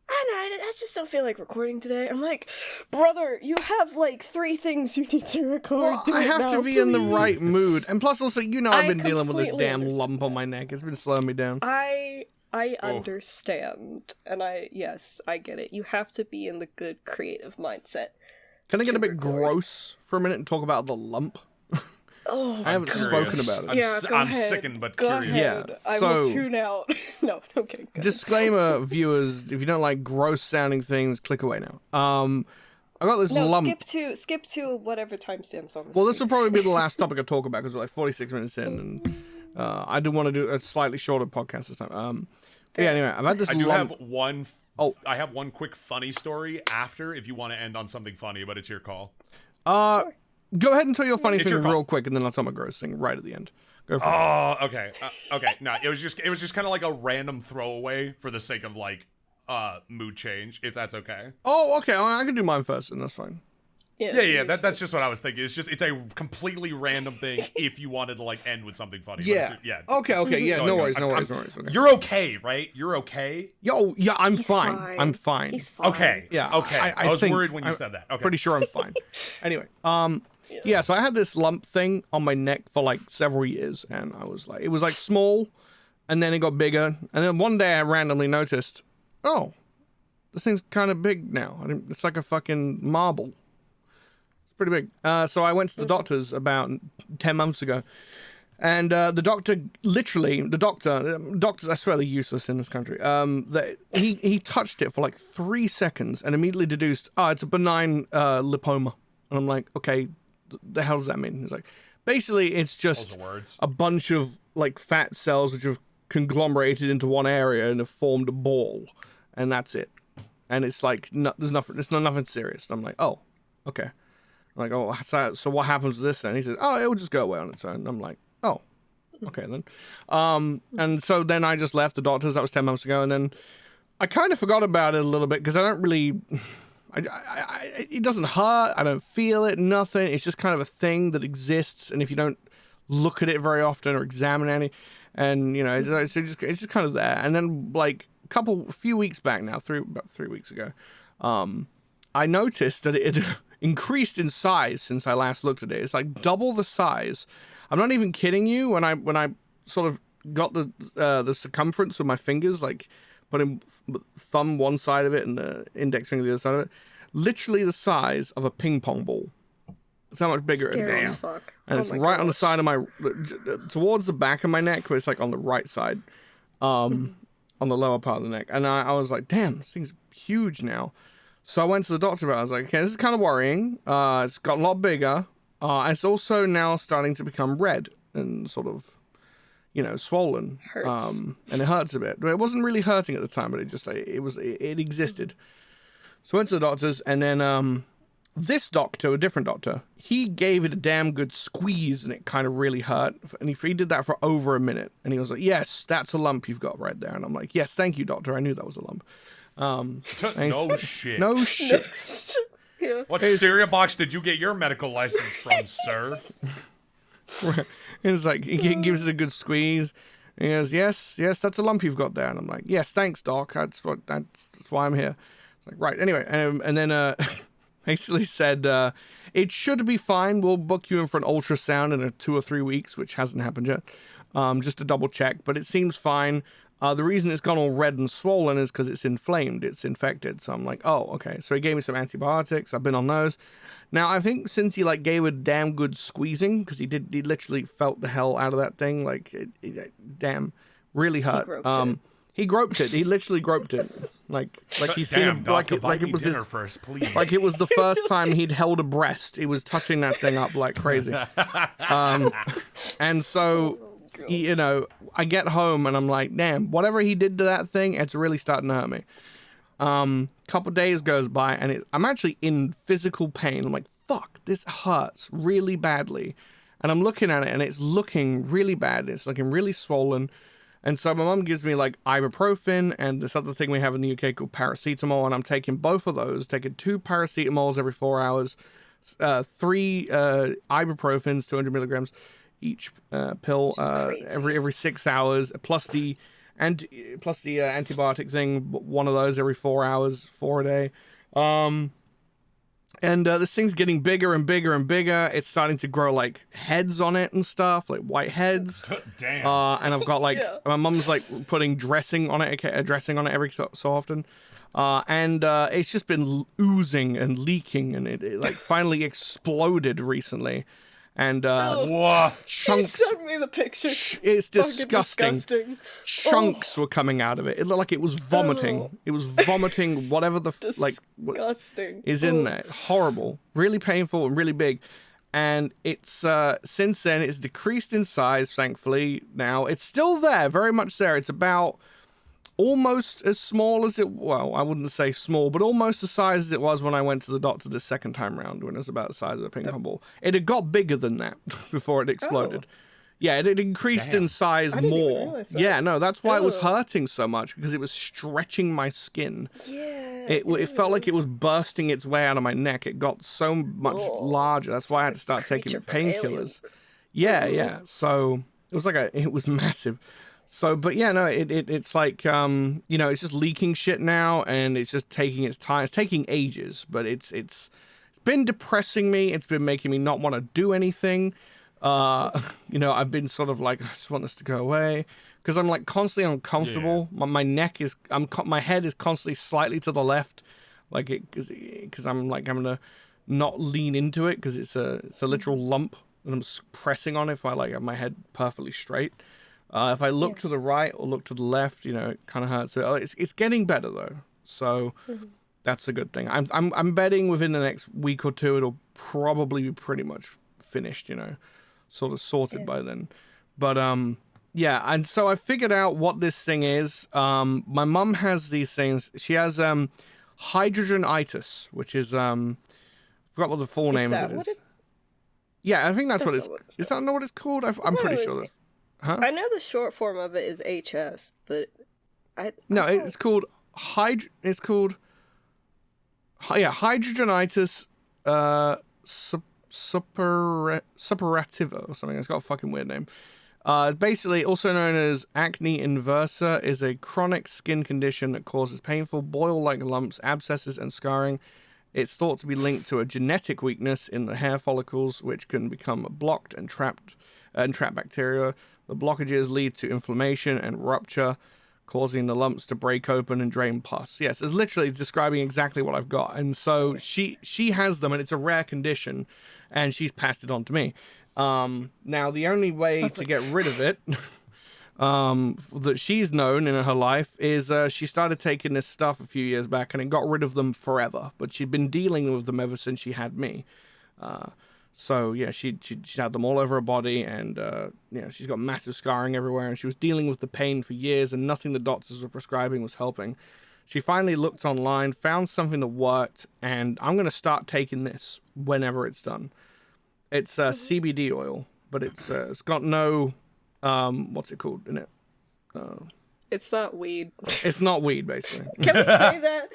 B: I just don't feel like recording today. I'm like, brother, you have like 3 things you need to record.
A: Well, I have to be in the right mood. And plus also, you know, I've been dealing with this damn lump on my neck. It's been slowing me down.
B: I understand. And I get it. You have to be in the good creative mindset.
A: Can I get a bit gross for a minute and talk about the lump?
B: Oh,
A: I haven't spoken about it.
C: I'm sickened but curious.
B: Yeah, I will tune out. No, okay. Good.
A: Disclaimer, viewers: if you don't like gross sounding things, click away now. I got this lump.
B: Skip to whatever timestamps on this.
A: Well, this will probably be the last topic I talk about because we're like 46 minutes in, I do want to do a slightly shorter podcast this time. Yeah, anyway, I've had this.
C: I do have one. I have one quick funny story after, if you want to end on something funny, but it's your call.
A: Go ahead and tell your funny thing real quick, and then I'll tell my gross thing right at the end. Go for it.
C: Oh, okay. Okay. No, it was just kind of like a random throwaway for the sake of like mood change, if that's okay.
A: Oh, okay. I can do mine first, and that's fine.
C: Yeah. That's just what I was thinking. It's a completely random thing. If you wanted to like end with something funny.
A: Yeah. Okay. Yeah. No worries. Okay.
C: You're okay, right? You're okay.
A: Yo, yeah. I'm fine. I'm fine.
B: He's fine.
C: Okay.
A: Yeah.
C: Okay. I was worried when you said that. Okay.
A: Pretty sure I'm fine. Anyway. Yeah. So I had this lump thing on my neck for like several years, and I was like, it was like small, and then it got bigger, and then one day I randomly noticed, oh, this thing's kind of big now. It's like a fucking marble. Pretty big. So I went to the doctor's about 10 months ago, and the doctor, doctors, I swear they're useless in this country. He touched it for like 3 seconds and immediately deduced, it's a benign lipoma. And I'm like, okay, the hell does that mean? He's like, basically, it's just a bunch of like fat cells which have conglomerated into one area and have formed a ball, and that's it. And it's like, there's nothing. It's not nothing serious. And I'm like, oh, okay. Like, oh, so what happens to this then? He said, oh, it will just go away on its own. And I'm like, oh, okay then. And so then I just left the doctor's. That was 10 months ago. And then I kind of forgot about it a little bit because I don't really, it doesn't hurt. I don't feel it, nothing. It's just kind of a thing that exists. And if you don't look at it very often or examine any, and, you know, it's just kind of there. And then like a few weeks back now, about 3 weeks ago, I noticed that it increased in size since I last looked at it. It's like double the size. I'm not even kidding you. When I sort of got the circumference of my fingers, like putting thumb one side of it and the index finger the other side of it, literally the size of a ping pong ball. That's how much bigger it is.
B: Fuck.
A: And it's right on the side of my, towards the back of my neck, but it's like on the right side, on the lower part of the neck. And I was like, damn, this thing's huge now. So I went to the doctor about it. I was like, okay, this is kind of worrying. It's got a lot bigger. It's also now starting to become red and sort of, you know, swollen.
B: Hurts.
A: And it hurts a bit. But it wasn't really hurting at the time, but it existed. So I went to the doctor's, and then this doctor, a different doctor, he gave it a damn good squeeze, and it kind of really hurt. And he did that for over a minute. And he was like, yes, that's a lump you've got right there. And I'm like, yes, thank you, doctor. I knew that was a lump.
C: No shit.
A: No shit.
B: Yeah.
C: What cereal box did you get your medical license from, sir?
A: It's like, he gives it a good squeeze. He goes, yes, that's a lump you've got there. And I'm like, yes, thanks, doc. That's why I'm here. It's like, right. Anyway, and then basically said, it should be fine. We'll book you in for an ultrasound in 2 or 3 weeks, which hasn't happened yet. Just to double check, but it seems fine. The reason it's gone all red and swollen is because it's inflamed, it's infected. So I'm like, oh, okay. So he gave me some antibiotics. I've been on those. Now, I think since he like gave a damn good squeezing, because he literally felt the hell out of that thing. Like, it damn, really hurt. He groped it. He literally groped it. Like he's seen him, like it was
C: dinner first, please.
A: Like it was the first time he'd held a breast. He was touching that thing up like crazy. And so, you know, I get home and I'm like, damn, whatever he did to that thing, it's really starting to hurt me. Couple days goes by and I'm actually in physical pain. I'm like, fuck, this hurts really badly. And I'm looking at it and it's looking really bad. It's looking really swollen. And so my mum gives me like ibuprofen and this other thing we have in the UK called paracetamol. And I'm taking both of those, taking 2 paracetamols every 4 hours, 3 ibuprofens, 200 milligrams each pill every 6 hours, plus the antibiotic thing, one of those every 4 hours, 4 a day. And this thing's getting bigger and bigger and bigger. It's starting to grow like heads on it and stuff, like white heads.
C: Damn.
A: And I've got like my mum's like putting dressing on it every so often. And it's just been oozing and leaking, and it like finally exploded recently. And chunks.
B: Send me the picture.
A: It's disgusting. Chunks were coming out of it. It looked like it was vomiting. It was vomiting whatever the
B: disgusting.
A: is in there. Horrible, really painful, and really big. And it's since then it's decreased in size, thankfully. Now it's still there, very much there. It's about almost as small as it, well, I wouldn't say small, but almost the size as it was when I went to the doctor the second time round, when it was about the size of a ping pong ball. It had got bigger than that before it exploded.
B: Oh.
A: Yeah, it increased in size
B: I didn't even
A: more.
B: realize that.
A: Yeah, no, that's why it was hurting so much, because it was stretching my skin.
B: Yeah.
A: It felt like it was bursting its way out of my neck. It got so much larger. That's why I had to start taking painkillers. Yeah. So it was massive. So, but yeah, no, it's like, it's just leaking shit now, and it's just taking its time. It's taking ages, but it's been depressing me. It's been making me not want to do anything. I've been sort of like, I just want this to go away, because I'm like constantly uncomfortable. Yeah. My neck is, my head is constantly slightly to the left, like because I'm like, I'm gonna not lean into it, because it's a literal lump, and I'm pressing on it if I like have my head perfectly straight. If I look to the right or look to the left, it kind of hurts. So it's getting better though, so that's a good thing. I'm betting within the next week or two it'll probably be pretty much finished, sort of sorted by then. But and so I figured out what this thing is. My mum has these things. She has hydrogenitis, which is forgot what the full name of it is. Yeah, I think that's what it's. Is that not what it's called? I'm pretty sure that's. Huh?
B: I know the short form of it is HS, but
A: it's called hydrogenitis suppurativa or something. It's got a fucking weird name. Basically, also known as acne inversa, is a chronic skin condition that causes painful boil-like lumps, abscesses, and scarring. It's thought to be linked to a genetic weakness in the hair follicles, which can become blocked and trap bacteria. The blockages lead to inflammation and rupture, causing the lumps to break open and drain pus. Yes, it's literally describing exactly what I've got. And so she has them, and it's a rare condition, and she's passed it on to me. Now, the only way to get rid of it that she's known in her life is she started taking this stuff a few years back, and it got rid of them forever. But she'd been dealing with them ever since she had me. So, yeah, she had them all over her body, and, she's got massive scarring everywhere, and she was dealing with the pain for years, and nothing the doctors were prescribing was helping. She finally looked online, found something that worked, and I'm going to start taking this whenever it's done. It's CBD oil, but it's got no, what's it called in it?
B: It's not weed.
A: It's not weed, basically.
B: Can we say that?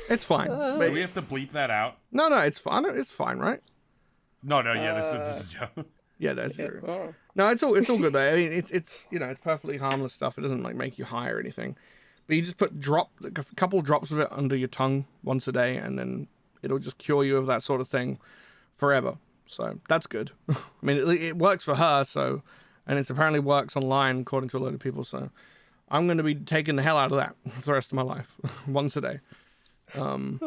A: It's fine.
C: Do we have to bleep that out?
A: No, it's fine. It's fine, right?
C: No, yeah, this is a joke.
A: Yeah, that's true. Oh. No, it's all good though. I mean, it's it's perfectly harmless stuff. It doesn't like make you high or anything. But you just put a couple of drops of it under your tongue once a day, and then it'll just cure you of that sort of thing forever. So that's good. I mean, it works for her. So, and it apparently works online according to a load of people. So, I'm going to be taking the hell out of that for the rest of my life, once a day. And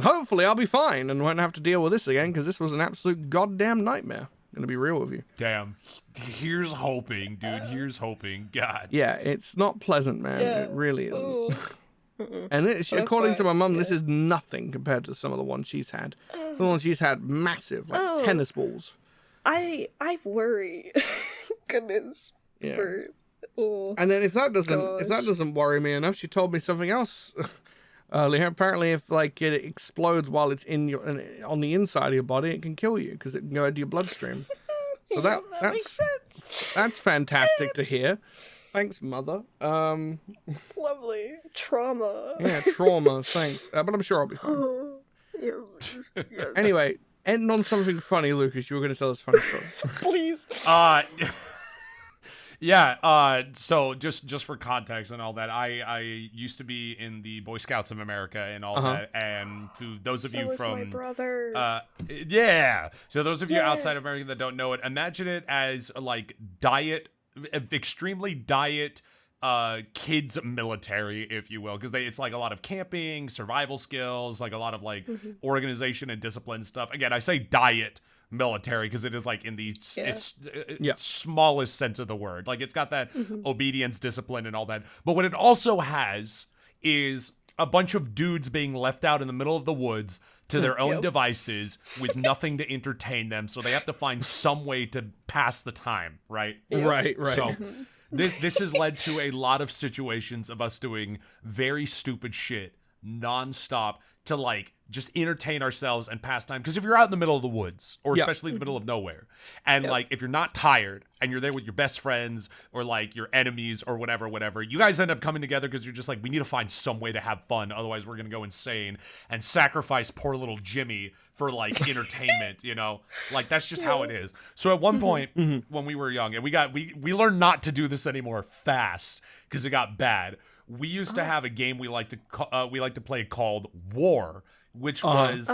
A: hopefully I'll be fine and won't have to deal with this again, because this was an absolute goddamn nightmare. I'm going to be real with you.
C: Damn. Here's hoping, dude. Here's hoping. God.
A: Yeah, it's not pleasant, man. Yeah. It really isn't. And according to my mum, this is nothing compared to some of the ones she's had. Some of the ones she's had massive, like tennis balls.
B: I worry. Goodness.
A: Yeah. And then if that doesn't worry me enough, she told me something else earlier. Apparently, if like it explodes while it's on the inside of your body, it can kill you because it can go into your bloodstream. So that makes sense. That's fantastic to hear. Thanks, mother.
B: Lovely trauma.
A: Yeah, trauma. Thanks, but I'm sure I'll be fine.
B: Yes.
A: Anyway, ending on something funny, Lucas. You were going to tell us a funny story.
B: Please.
C: Yeah, so just for context and all that, I used to be in the Boy Scouts of America and all that, and to those of you from...
B: my brother.
C: So those of you outside of America that don't know it, imagine it as like extremely diet kids military, if you will, because it's like a lot of camping, survival skills, like a lot of like organization and discipline stuff. Again, I say diet military because it is like in the smallest sense of the word. Like it's got that obedience, discipline, and all that. But what it also has is a bunch of dudes being left out in the middle of the woods to their own devices with nothing to entertain them, so they have to find some way to pass the time, right?
A: Right.
C: So this has led to a lot of situations of us doing very stupid shit nonstop to like just entertain ourselves and pass time. Because if you're out in the middle of the woods, or especially in the middle of nowhere, and like if you're not tired and you're there with your best friends or like your enemies or whatever, you guys end up coming together because you're just like, we need to find some way to have fun, otherwise we're gonna go insane and sacrifice poor little Jimmy for like entertainment, you know? Like that's just how it is. So at one point when we were young, and we learned not to do this anymore fast because it got bad. We used to have a game we like to play called War, which was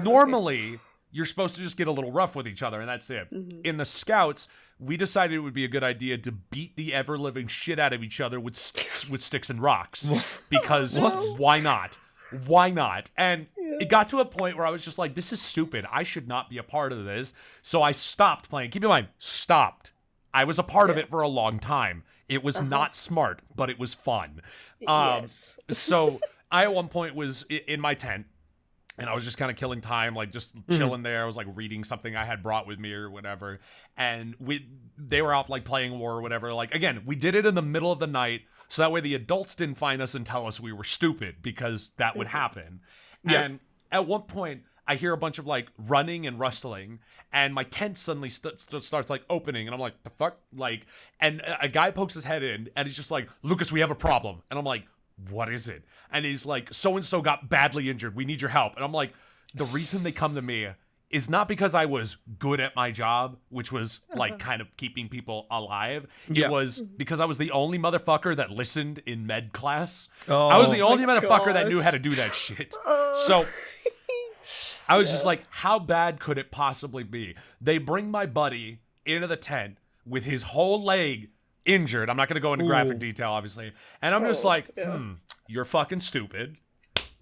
C: normally you're supposed to just get a little rough with each other and that's it. In the Scouts, we decided it would be a good idea to beat the ever-living shit out of each other with sticks and rocks because why not? Why not? And it got to a point where I was just like, this is stupid. I should not be a part of this. So I stopped playing. Keep in mind, stopped. I was a part of it for a long time. It was not smart, but it was fun. So I at one point was in my tent, and I was just kind of killing time, like just chilling there. I was like reading something I had brought with me or whatever. And they were off like playing War or whatever. Like, again, we did it in the middle of the night, so that way the adults didn't find us and tell us we were stupid, because that would happen. And at one point, I hear a bunch of like running and rustling, and my tent suddenly starts like opening, and I'm like, the fuck? Like, and a guy pokes his head in, and he's just like, Lucas, we have a problem. And I'm like, what is it? And he's like, so-and-so got badly injured. We need your help. And I'm like, the reason they come to me is not because I was good at my job, which was like kind of keeping people alive. It was because I was the only motherfucker that listened in med class. I was the only motherfucker that knew how to do that shit. So I was just like, how bad could it possibly be? They bring my buddy into the tent with his whole leg injured. I'm not going to go into graphic detail, obviously. And I'm just like, you're fucking stupid.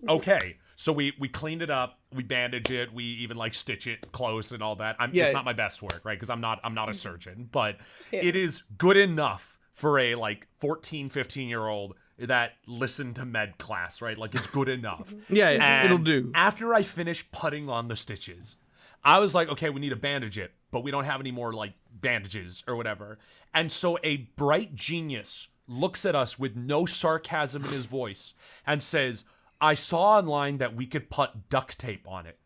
C: Okay. So we cleaned it up. We bandage it. We even like stitch it closed and all that. It's not my best work, right? Because I'm not a surgeon. But it is good enough for a like 14, 15-year-old that listened to med class, right? Like, it's good enough.
A: It'll do.
C: After I finished putting on the stitches, I was like, okay, we need to bandage it, but we don't have any more like bandages or whatever. And so a bright genius looks at us with no sarcasm in his voice and says, I saw online that we could put duct tape on it.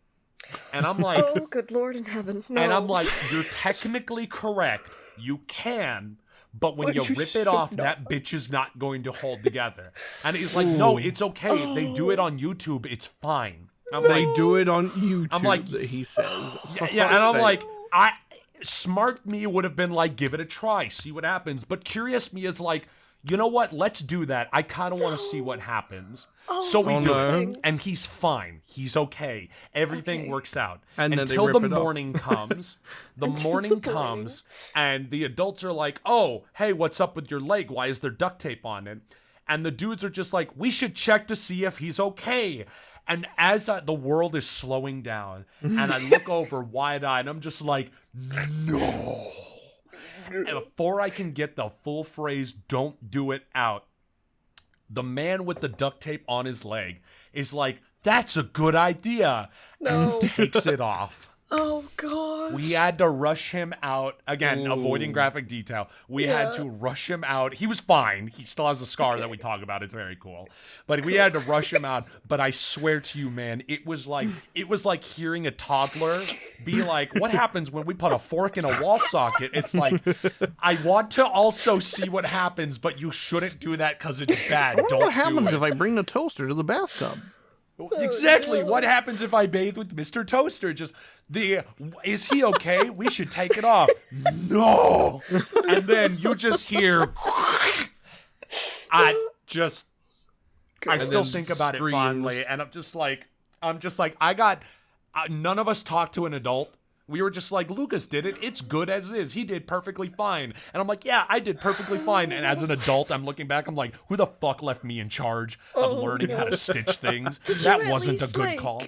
C: And I'm like,
B: oh, good Lord in heaven. No.
C: And I'm like, you're technically correct. You can, but when you rip it off, that bitch is not going to hold together. And he's like, no, it's okay. They do it on YouTube. It's fine.
A: They do it on YouTube,
C: I'm like,
A: he says.
C: And I'm like, smart me would have been like, give it a try, see what happens. But curious me is like, you know what? Let's do that. I kind of want to see what happens. So we do it, and he's fine. He's okay. Everything works out.
A: And
C: until the morning comes. The morning comes, and the adults are like, oh, hey, what's up with your leg? Why is there duct tape on it? And the dudes are just like, we should check to see if he's okay. And as the world is slowing down, and I look over wide-eyed, and I'm just like, no. And before I can get the full phrase, don't do it out, the man with the duct tape on his leg is like, that's a good idea. And takes it off.
B: Oh, God.
C: We had to rush him out. Again, avoiding graphic detail. We had to rush him out. He was fine. He still has a scar that we talk about. It's very cool. But we had to rush him out. But I swear to you, man, it was like hearing a toddler be like, what happens when we put a fork in a wall socket? It's like, I want to also see what happens, but you shouldn't do that because it's bad. Don't do it.
A: What happens if I bring the toaster to the bathtub?
C: Exactly. What happens if I bathe with Mr. Toaster? Is he okay? We should take it off. No. And then you just hear. I still think about it fondly, and I'm just like, none of us talked to an adult. We were just like, Lucas did it. It's good as is. He did perfectly fine. And I'm like, yeah, I did perfectly fine. And as an adult, I'm looking back, I'm like, who the fuck left me in charge of learning how to stitch things? That wasn't a good call.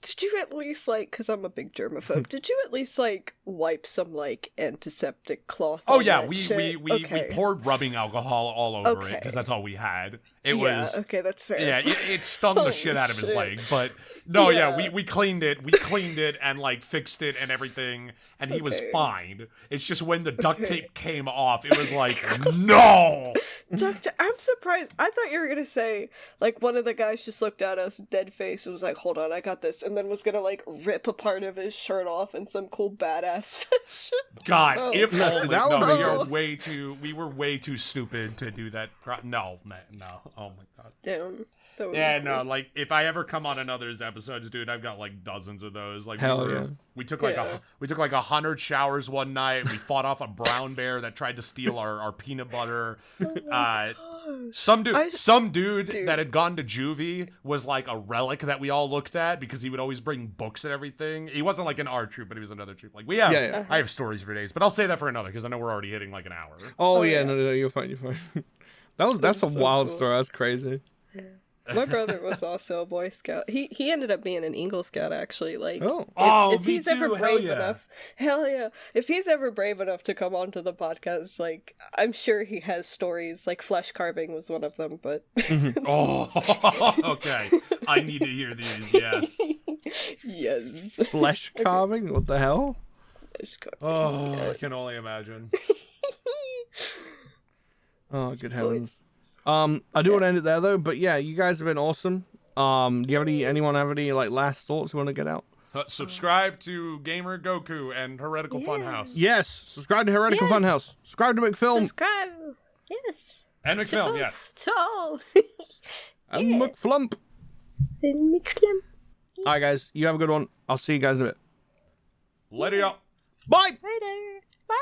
B: Did you at least, like, because I'm a big germaphobe, did you at least, like, wipe some, like, antiseptic cloth on that shit?
C: We poured rubbing alcohol all over it, because that's all we had. It was...
B: okay, that's fair.
C: Yeah, it stung the shit out of his leg, but no, we cleaned it. We cleaned it and, like, fixed it and everything, and he was fine. It's just when the duct tape came off, it was like, no!
B: I'm surprised. I thought you were gonna say, like, one of the guys just looked at us, dead face, and was like, hold on, I got this, and then was gonna, like, rip a part of his shirt off in some cool badass fashion.
C: God, if only. No, we were way too stupid to do that. No, man, no. Oh my god.
B: Damn.
C: Yeah, no, like, if I ever come on another's episodes, dude, I've got, like, dozens of those. Like, we took like 100 showers one night. We fought off a brown bear that tried to steal our peanut butter. Some dude that had gone to juvie was like a relic that we all looked at because he would always bring books and everything. He wasn't like in our troop, but he was another troop. Like I have stories for days, but I'll say that for another because I know we're already hitting like an hour.
A: No, you're fine. That's a wild story. That's crazy.
B: Yeah. My brother was also a Boy Scout. He ended up being an Eagle Scout, actually. Like, if he's ever brave enough, if he's ever brave enough to come onto the podcast, like, I'm sure he has stories. Like, flesh carving was one of them, but
C: okay, I need to hear these. Yes,
B: yes.
A: Flesh carving? What the hell?
B: Flesh carving.
C: Oh, yes. I can only imagine.
A: Oh, good heavens. I do want to end it there though, but yeah, you guys have been awesome. Do you have anyone have any like last thoughts you want to get out?
C: Subscribe to Gamer Goku and Heretical Funhouse.
A: Yes, subscribe to Heretical Funhouse. Subscribe to McFilm.
B: Subscribe. Yes.
C: And McFilm, yes.
B: To.
A: And McFlump.
B: And McFlump.
A: Alright guys, you have a good one. I'll see you guys in a bit.
C: Later, y'all.
A: Bye.
B: Later. Bye.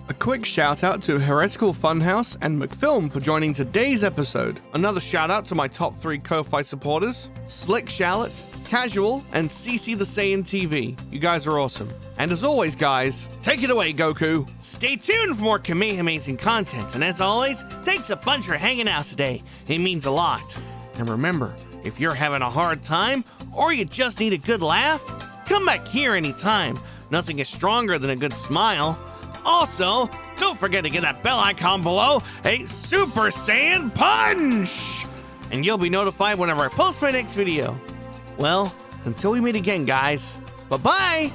A: A quick shout out to Heretical Funhouse and McFilm for joining today's episode. Another shout out to my top 3 Ko-Fi supporters, Slick Shallot, Casual, and CiciTheSaiyanTV. You guys are awesome. And as always, guys, take it away, Goku. Stay tuned for more KamehaMAZIng content. And as always, thanks a bunch for hanging out today. It means a lot. And remember, if you're having a hard time or you just need a good laugh, come back here anytime. Nothing is stronger than a good smile. Also, don't forget to give that bell icon below a Super Saiyan punch! And you'll be notified whenever I post my next video. Well, until we meet again, guys. Bye-bye!